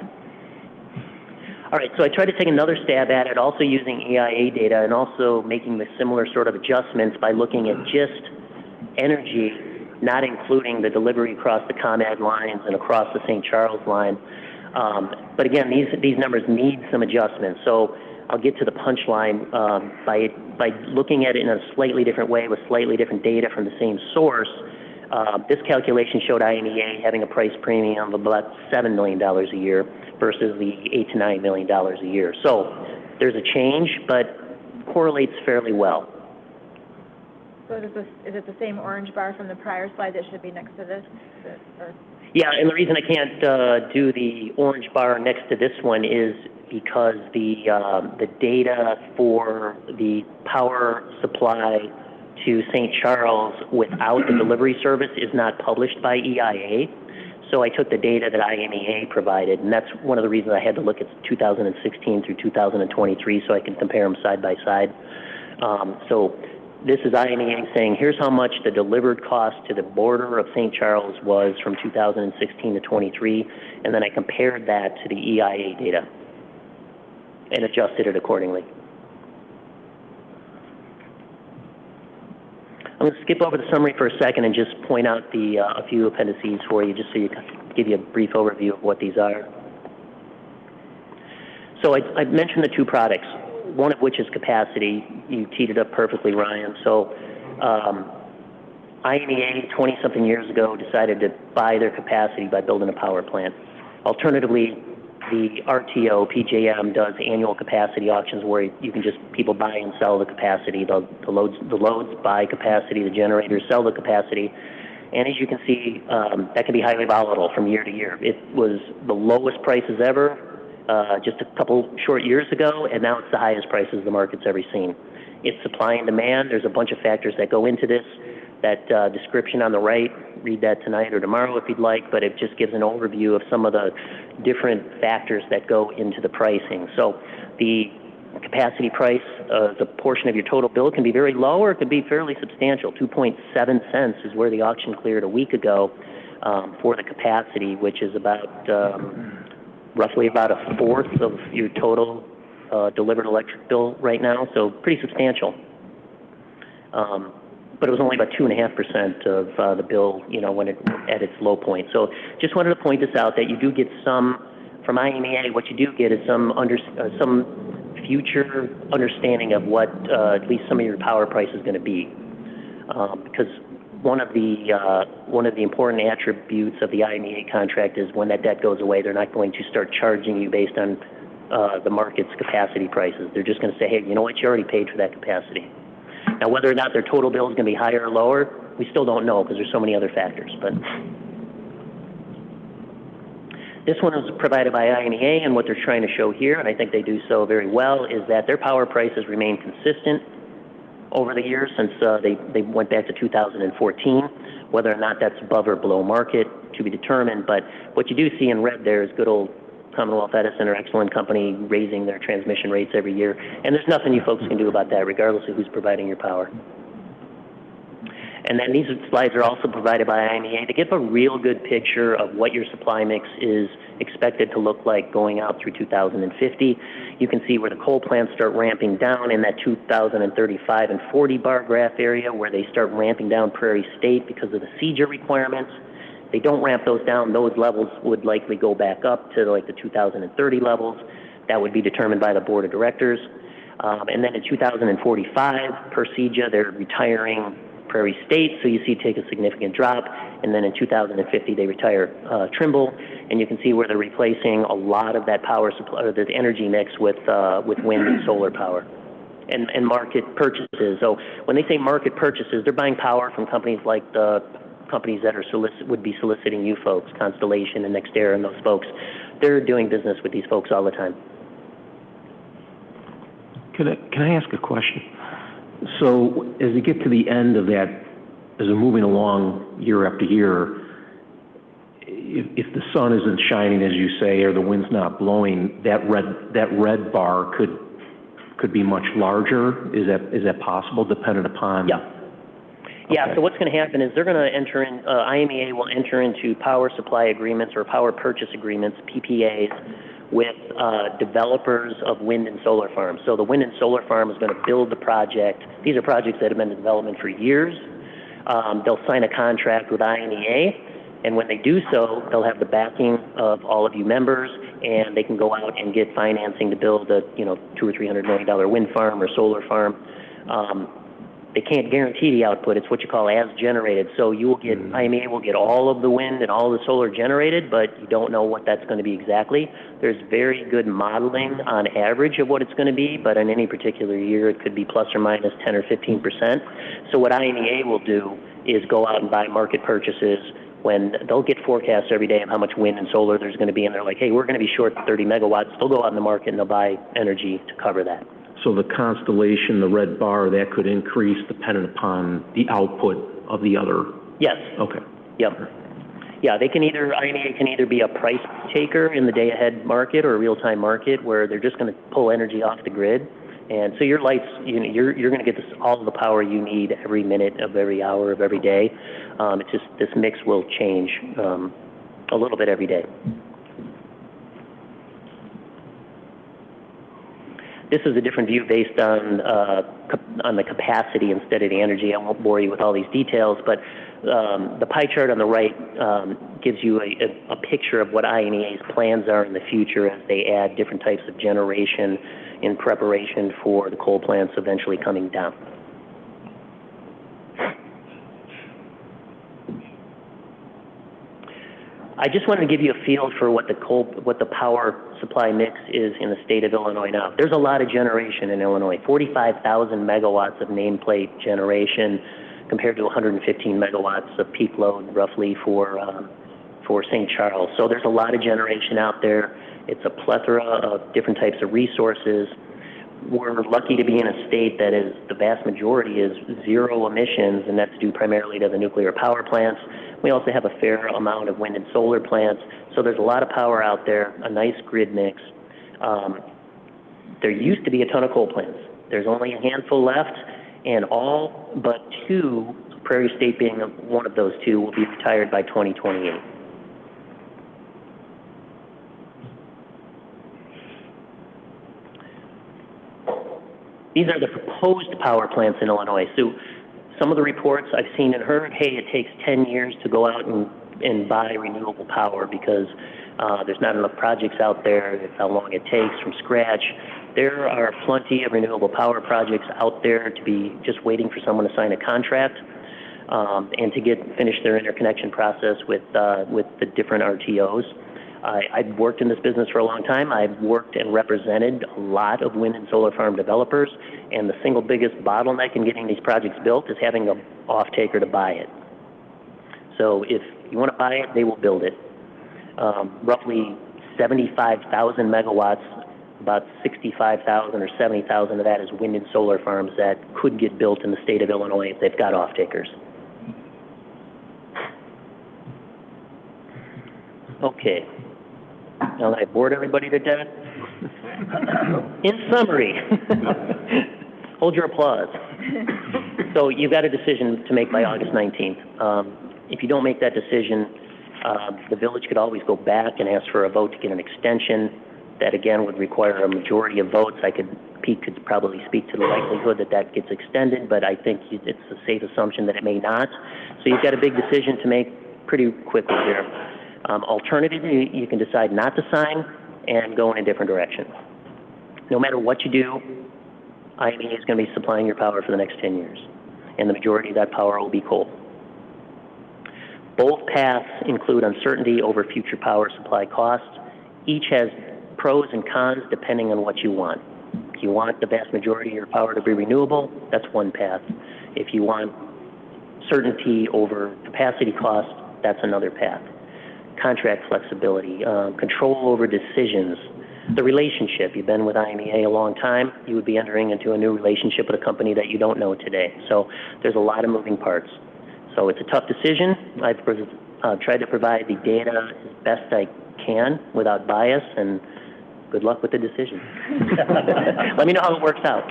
All right, so I tried to take another stab at it, also using EIA data and also making the similar sort of adjustments by looking at just energy, not including the delivery across the ComEd lines and across the St. Charles line. But again, these numbers need some adjustments. So I'll get to the punchline by looking at it in a slightly different way with slightly different data from the same source. This calculation showed IMEA having a price premium of about $7 million a year versus the $8 to $9 million a year. So there's a change, but correlates fairly well. So is it the same orange bar from the prior slide that should be next to this? Yeah, and the reason I can't do the orange bar next to this one is because the data for the power supply to St. Charles without the delivery service is not published by EIA. So I took the data that IMEA provided, and that's one of the reasons I had to look at 2016 through 2023 so I can compare them side by side. So this is IMEA saying, here's how much the delivered cost to the border of St. Charles was from 2016 to 23, and then I compared that to the EIA data and adjusted it accordingly. I'm going to skip over the summary for a second and just point out a few appendices for you, just so you give you a brief overview of what these are. So I mentioned the two products, one of which is capacity. You teed it up perfectly, Ryan. So IMEA, 20-something years ago, decided to buy their capacity by building a power plant. Alternatively, the RTO, PJM, does annual capacity auctions where you can just, people buy and sell the capacity. The loads buy capacity, the generators sell the capacity. And as you can see, that can be highly volatile from year to year. It was the lowest prices ever just a couple short years ago, and now it's the highest prices the market's ever seen. It's supply and demand. There's a bunch of factors that go into this. That description on the right, read that tonight or tomorrow if you'd like, but it just gives an overview of some of the different factors that go into the pricing. So the capacity price, the portion of your total bill, can be very low or it can be fairly substantial. 2.7 cents is where the auction cleared a week ago for the capacity, which is about roughly about a fourth of your total delivered electric bill right now, so pretty substantial. But it was only about 2.5% of the bill, you know, when at its low point. So just wanted to point this out, that you do get some, from IMEA, what you do get is some future understanding of what at least some of your power price is going to be. Because one of the important attributes of the IMEA contract is when that debt goes away, they're not going to start charging you based on the market's capacity prices. They're just going to say, hey, you know what, you already paid for that capacity. Now, whether or not their total bill is going to be higher or lower, we still don't know because there's so many other factors. But this one was provided by IMEA, and what they're trying to show here, and I think they do so very well, is that their power prices remain consistent over the years since they went back to 2014. Whether or not that's above or below market to be determined, but what you do see in red there is good old Commonwealth Edison, or excellent company, raising their transmission rates every year. And there's nothing you folks can do about that, regardless of who's providing your power. And then these slides are also provided by IMEA to give a real good picture of what your supply mix is expected to look like going out through 2050. You can see where the coal plants start ramping down in that 2035 and 40 bar graph area, where they start ramping down Prairie State because of the CEJA requirements. They don't ramp those down, those levels would likely go back up to like the 2030 levels. That would be determined by the board of directors. And then in 2045, per CEJA, they're retiring Prairie State, so you see take a significant drop. And then in 2050, they retire Trimble, and you can see where they're replacing a lot of that power supply, or the energy mix, with wind and solar power. And market purchases. So when they say market purchases, they're buying power from companies like the companies that are would be soliciting you folks, Constellation and NextEra and those folks. They're doing business with these folks all the time. Can I ask a question? So as you get to the end of that, as we're moving along year after year, if the sun isn't shining, as you say, or the wind's not blowing, that red bar could be much larger. Is that possible, dependent upon? Yeah. Yeah, okay. So what's going to happen is they're going to enter in, IMEA will enter into power supply agreements or power purchase agreements, PPAs, with developers of wind and solar farms. So the wind and solar farm is going to build the project. These are projects that have been in development for years. They'll sign a contract with IMEA, and when they do so, they'll have the backing of all of you members, and they can go out and get financing to build a $200 or $300 million wind farm or solar farm. They can't guarantee the output. It's what you call as generated. So you will get, IMEA will get all of the wind and all the solar generated, but you don't know what that's going to be exactly. There's very good modeling on average of what it's going to be, but in any particular year, it could be plus or minus 10 or 15%. So what IMEA will do is go out and buy market purchases when they'll get forecasts every day of how much wind and solar there's going to be, and they're like, hey, we're going to be short 30 megawatts. They'll go out in the market and they'll buy energy to cover that. So the Constellation, the red bar, that could increase dependent upon the output of the other? Yes. Okay. Yep. Yeah, they can either, IMEA can either be a price taker in the day-ahead market or a real-time market where they're just going to pull energy off the grid And so your lights, you know, you're going to get all the power you need every minute of every hour of every day. It's just this mix will change a little bit every day. This is a different view based on the capacity instead of the energy. I won't bore you with all these details, but the pie chart on the right gives you a picture of what INEA's plans are in the future as they add different types of generation in preparation for the coal plants eventually coming down. I just wanted to give you a feel for what the power supply mix is in the state of Illinois now. There's a lot of generation in Illinois, 45,000 megawatts of nameplate generation compared to 115 megawatts of peak load roughly for St. Charles. So there's a lot of generation out there. It's a plethora of different types of resources. We're lucky to be in a state that is, the vast majority is zero emissions, and that's due primarily to the nuclear power plants. We also have a fair amount of wind and solar plants, so there's a lot of power out there, a nice grid mix. There used to be a ton of coal plants. There's only a handful left, and all but two, Prairie State being one of those two, will be retired by 2028. These are the proposed power plants in Illinois. So some of the reports I've seen and heard, hey, it takes 10 years to go out and buy renewable power because there's not enough projects out there. That's how long it takes from scratch. There are plenty of renewable power projects out there to be just waiting for someone to sign a contract and to finish their interconnection process with the different RTOs. I've worked in this business for a long time. I've worked and represented a lot of wind and solar farm developers, and the single biggest bottleneck in getting these projects built is having an off-taker to buy it. So if you want to buy it, they will build it. Roughly 75,000 megawatts, about 65,000 or 70,000 of that is wind and solar farms that could get built in the state of Illinois if they've got off-takers. Okay. Now that I bored everybody to death. In summary, hold your applause. So you've got a decision to make by August 19th. If you don't make that decision, the village could always go back and ask for a vote to get an extension. That again would require a majority of votes. Pete could probably speak to the likelihood that that gets extended, but I think it's a safe assumption that it may not. So you've got a big decision to make pretty quickly here. Alternatively, you can decide not to sign and go in a different direction. No matter what you do, INEA is going to be supplying your power for the next 10 years, and the majority of that power will be coal. Both paths include uncertainty over future power supply costs. Each has pros and cons depending on what you want. If you want the vast majority of your power to be renewable, that's one path. If you want certainty over capacity costs, that's another path. Contract flexibility, control over decisions, the relationship. You've been with IMEA a long time. You would be entering into a new relationship with a company that you don't know today. So there's a lot of moving parts. So it's a tough decision. I've tried to provide the data as best I can without bias, and good luck with the decision. Let me know how it works out.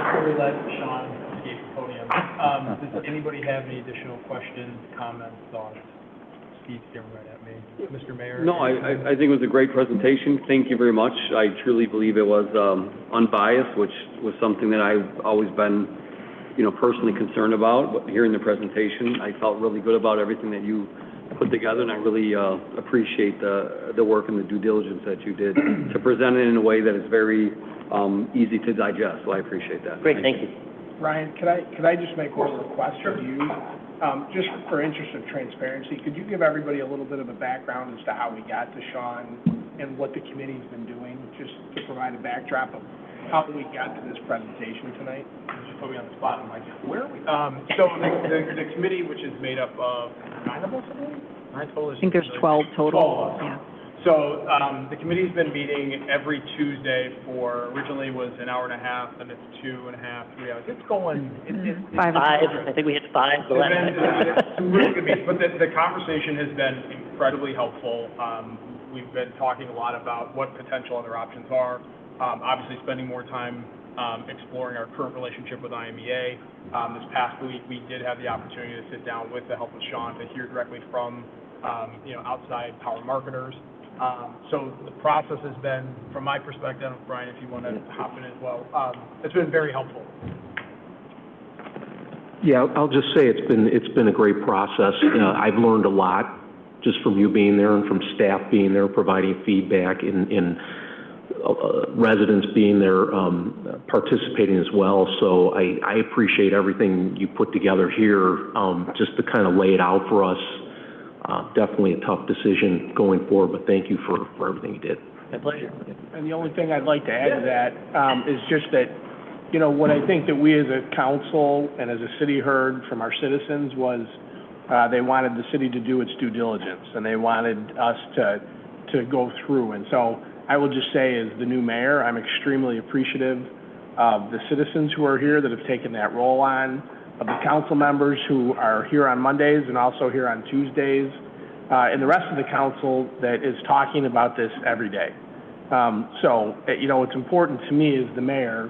Before we let Sean escape the podium, does anybody have any additional questions, comments, thoughts? Steve's staring right at me. Mr. Mayor? No, I think it was a great presentation. Thank you very much. I truly believe it was unbiased, which was something that I've always been, personally concerned about. But hearing the presentation, I felt really good about everything that you put together, and I really appreciate the work and the due diligence that you did to present it in a way that is very easy to digest. So I appreciate that. Great, thank you. Ryan, could I just make one request of you? Just for interest of transparency, could you give everybody a little bit of a background as to how we got to Sean and what the committee's been doing, just to provide a backdrop of how we got to this presentation tonight? Just put me on the spot. I'm like, where are we? So the committee, which is made up of 9 of us, I believe? 9 total? I think there's 12 total. 12 of us. Yeah. So the committee's been meeting every Tuesday originally was an hour and a half, and it's 2.5, 3 hours. It's going. It's 5. I think we hit 5 the last time. It's really good meetings. But the conversation has been incredibly helpful. We've been talking a lot about what potential other options are. Obviously, spending more time exploring our current relationship with IMEA. This past week, we did have the opportunity to sit down with the help of Sean to hear directly from outside power marketers. So the process has been, from my perspective, Brian, if you want to hop in as well, it's been very helpful. Yeah, I'll just say it's been a great process. I've learned a lot just from you being there and from staff being there, providing feedback, and residents being there, participating as well. So I appreciate everything you put together here, just to kind of lay it out for us. Definitely a tough decision going forward, but thank you for everything you did. My pleasure. And the only thing I'd like to add to that is just that, what I think that we as a council and as a city heard from our citizens was they wanted the city to do its due diligence, and they wanted us to go through. And so I will just say, as the new mayor, I'm extremely appreciative of the citizens who are here that have taken that role on, of the council members who are here on Mondays and also here on Tuesdays, and the rest of the council that is talking about this every day. So, it's important to me as the mayor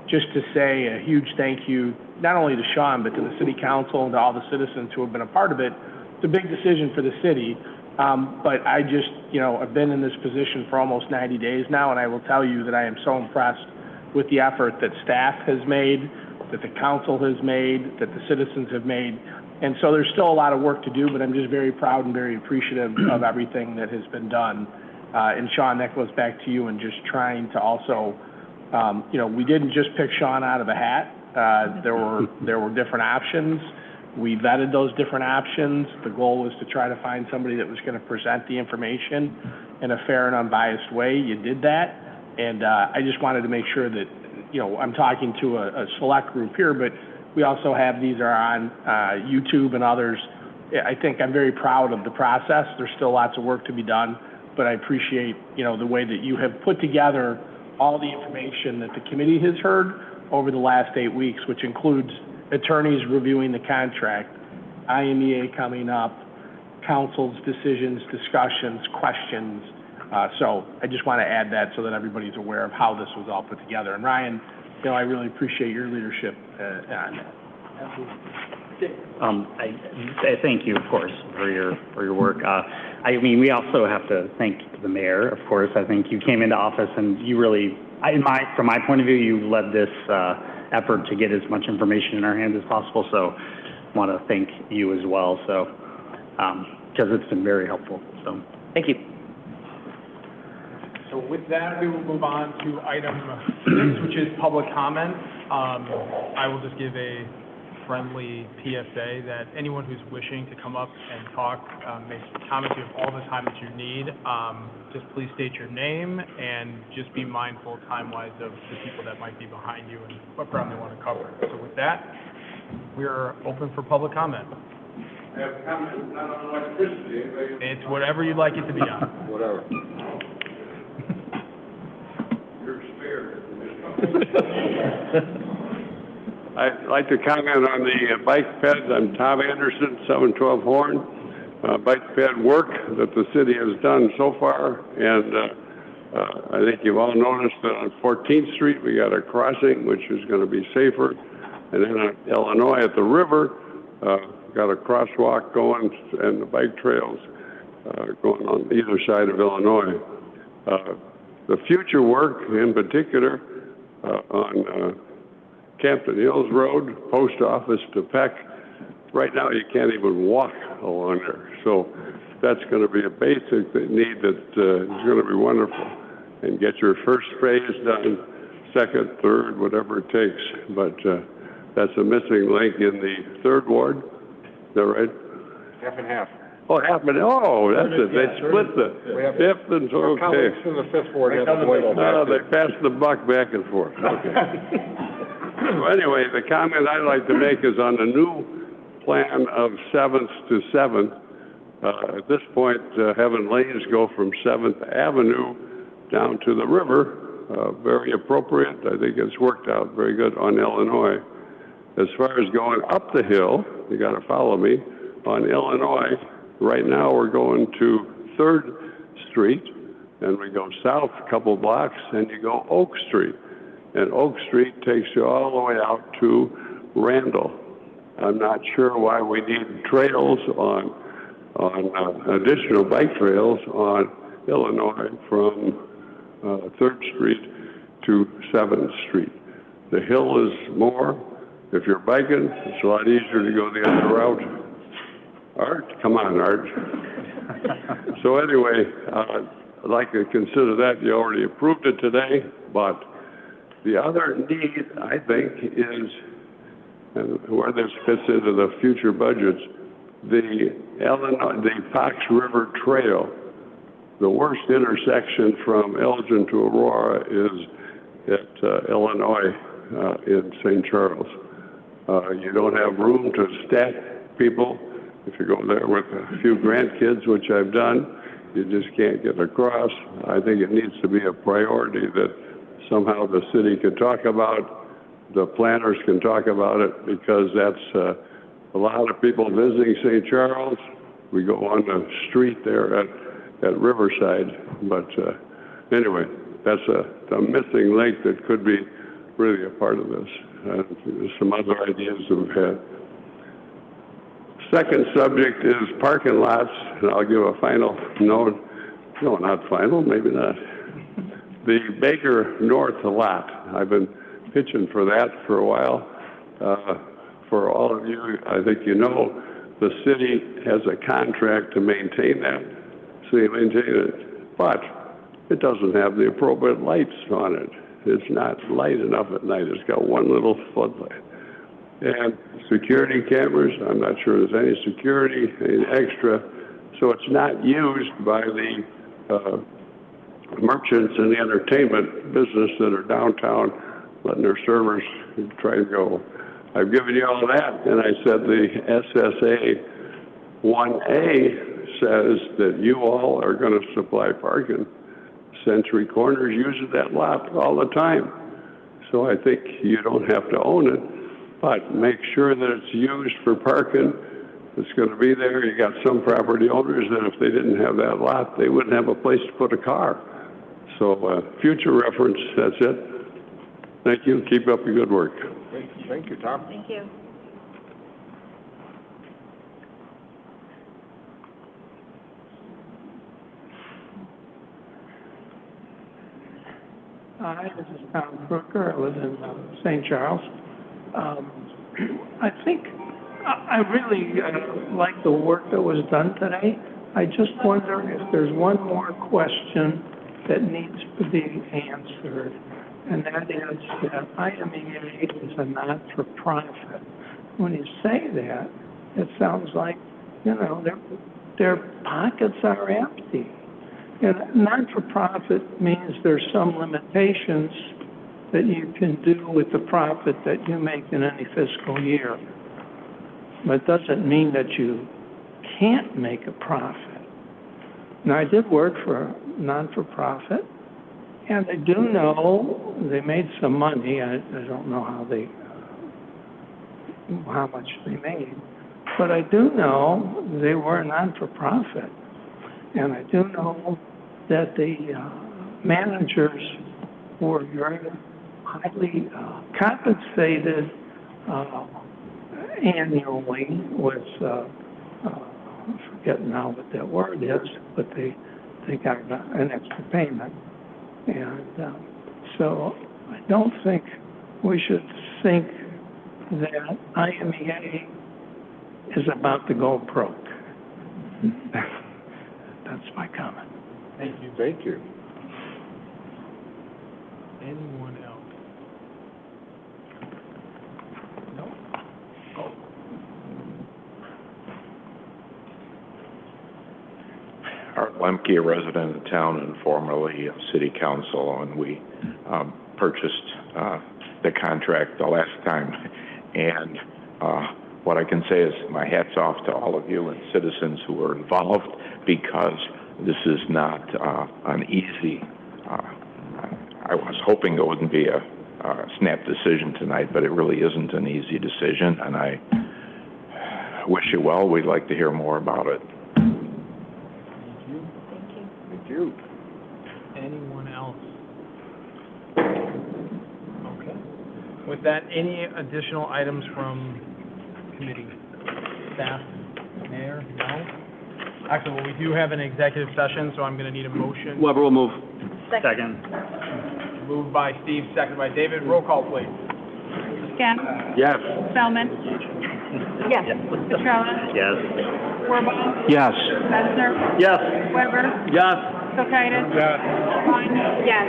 just to say a huge thank you, not only to Sean, but to the city council and to all the citizens who have been a part of it. It's a big decision for the city, but I just, I've been in this position for almost 90 days now, and I will tell you that I am so impressed with the effort that staff has made, that the council has made, that the citizens have made. And so there's still a lot of work to do, but I'm just very proud and very appreciative of everything that has been done. And Sean, that goes back to you and just trying to also, we didn't just pick Sean out of a hat. There were different options. We vetted those different options. The goal was to try to find somebody that was going to present the information in a fair and unbiased way. You did that. And I just wanted to make sure that, I'm talking to a select group here, but we also have, these are on YouTube and others. I think I'm very proud of the process. There's still lots of work to be done, but I appreciate, the way that you have put together all the information that the committee has heard over the last 8 weeks, which includes attorneys reviewing the contract, IMEA coming up, council's decisions, discussions, questions. So I just want to add that so that everybody's aware of how this was all put together. And Ryan, I really appreciate your leadership on that. I thank you, of course, for your work. We also have to thank the mayor, of course. I think you came into office and you really, from my point of view, you led this effort to get as much information in our hands as possible. So I want to thank you as well. So because it's been very helpful. So thank you. So with that, we will move on to item 6, which is public comment. I will just give a friendly PSA that anyone who's wishing to come up and talk, make comments, you have all the time that you need. Just please state your name and just be mindful time-wise of the people that might be behind you and what ground they want to cover. So with that, we are open for public comment. I have comments not on electricity. It's whatever you'd like it to be on. Whatever. You're spared. I'd like to comment on the bike ped. I'm Tom Anderson, 712 Horn. Bike ped work that the city has done so far, and I think you've all noticed that on 14th Street we got a crossing which is going to be safer, and then on Illinois at the river got a crosswalk going and the bike trails going on either side of Illinois. The future work, in particular, on Campton Hills Road, Post Office to Peck. Right now, you can't even walk along there. So that's going to be a basic need that is going to be wonderful. And get your first phase done, second, third, whatever it takes. But that's a missing link in the 3rd Ward. Is that right? Half and half. Oh, half and oh, that's it. They split the 5th and so okay. Colleagues from the 5th Ward have to wait on that. They passed the buck back and forth. Okay. So anyway, the comment I'd like to make is on the new plan of 7th to 7th. At this point, having lanes go from 7th Avenue down to the river, very appropriate. I think it's worked out very good on Illinois. As far as going up the hill, you got to follow me, on Illinois, Right now, we're going to 3rd Street, and we go south a couple blocks, and you go Oak Street. And Oak Street takes you all the way out to Randall. I'm not sure why we need trails on additional bike trails on Illinois from 3rd Street to 7th Street. The hill is more. If you're biking, it's a lot easier to go the other route. Art? Come on, Art. So anyway, I'd like to consider that. You already approved it today, but the other need, I think, is, and where this fits into the future budgets, the Fox River Trail. The worst intersection from Elgin to Aurora is at Illinois in St. Charles. You don't have room to stack people. If you go there with a few grandkids, which I've done, you just can't get across. I think it needs to be a priority that somehow the city can talk about, the planners can talk about it, because that's a lot of people visiting St. Charles. We go on the street there at Riverside, but anyway, that's a missing link that could be really a part of this. There's some other ideas that we've had. Second subject is parking lots, and I'll give a final note. No, not final, maybe not. The Baker North lot, I've been pitching for that for a while. For all of you, I think you know, the city has a contract to maintain that. City maintain it, but it doesn't have the appropriate lights on it. It's not light enough at night. It's got one little floodlight. And security cameras, I'm not sure there's any security, any extra. So it's not used by the merchants in the entertainment business that are downtown, letting their servers try to go. I've given you all that, and I said the SSA 1A says that you all are going to supply parking. Century Corners uses that lot all the time. So I think you don't have to own it, but make sure that it's used for parking. It's going to be there. You got some property owners that if they didn't have that lot, they wouldn't have a place to put a car. So future reference, that's it. Thank you. Keep up the good work. Thank you, Tom. Thank you. Hi, this is Tom Crooker. I live in St. Charles. I think I really like the work that was done today. I just wonder if there's one more question that needs to be answered, and that is that IMEA is a not-for-profit. When you say that, it sounds like, you know, their pockets are empty. And not-for-profit means there's some limitations that you can do with the profit that you make in any fiscal year. But it doesn't mean that you can't make a profit. Now, I did work for a non-for-profit, and I do know they made some money. I don't know how much they made, but I do know they were a non-for-profit. And I do know that the managers were very highly compensated annually with, I'm forgetting now what that word is, but they got an extra payment. And so I don't think we should think that IMEA is about to go broke. That's my comment. Thank you. Thank you. Anyone else? No? Oh. Art Lemke, a resident of town and formerly city council, and we purchased the contract the last time. And what I can say is my hat's off to all of you and citizens who were involved, because this is not an easy, I was hoping it wouldn't be a snap decision tonight, but it really isn't an easy decision, and I wish you well. We'd like to hear more about it. With that, any additional items from committee, staff, mayor? No? Actually, well, we do have an executive session, so I'm gonna need a motion. Weber will move. Second. Moved by Steve, seconded by David. Roll call, please. Gant. Yes. Spellman. Yes. Petrella. Yes. Wirball. Yes. Messner. Yes. Weber. Yes. Kulturitis. Yes. Vaughn. Yes.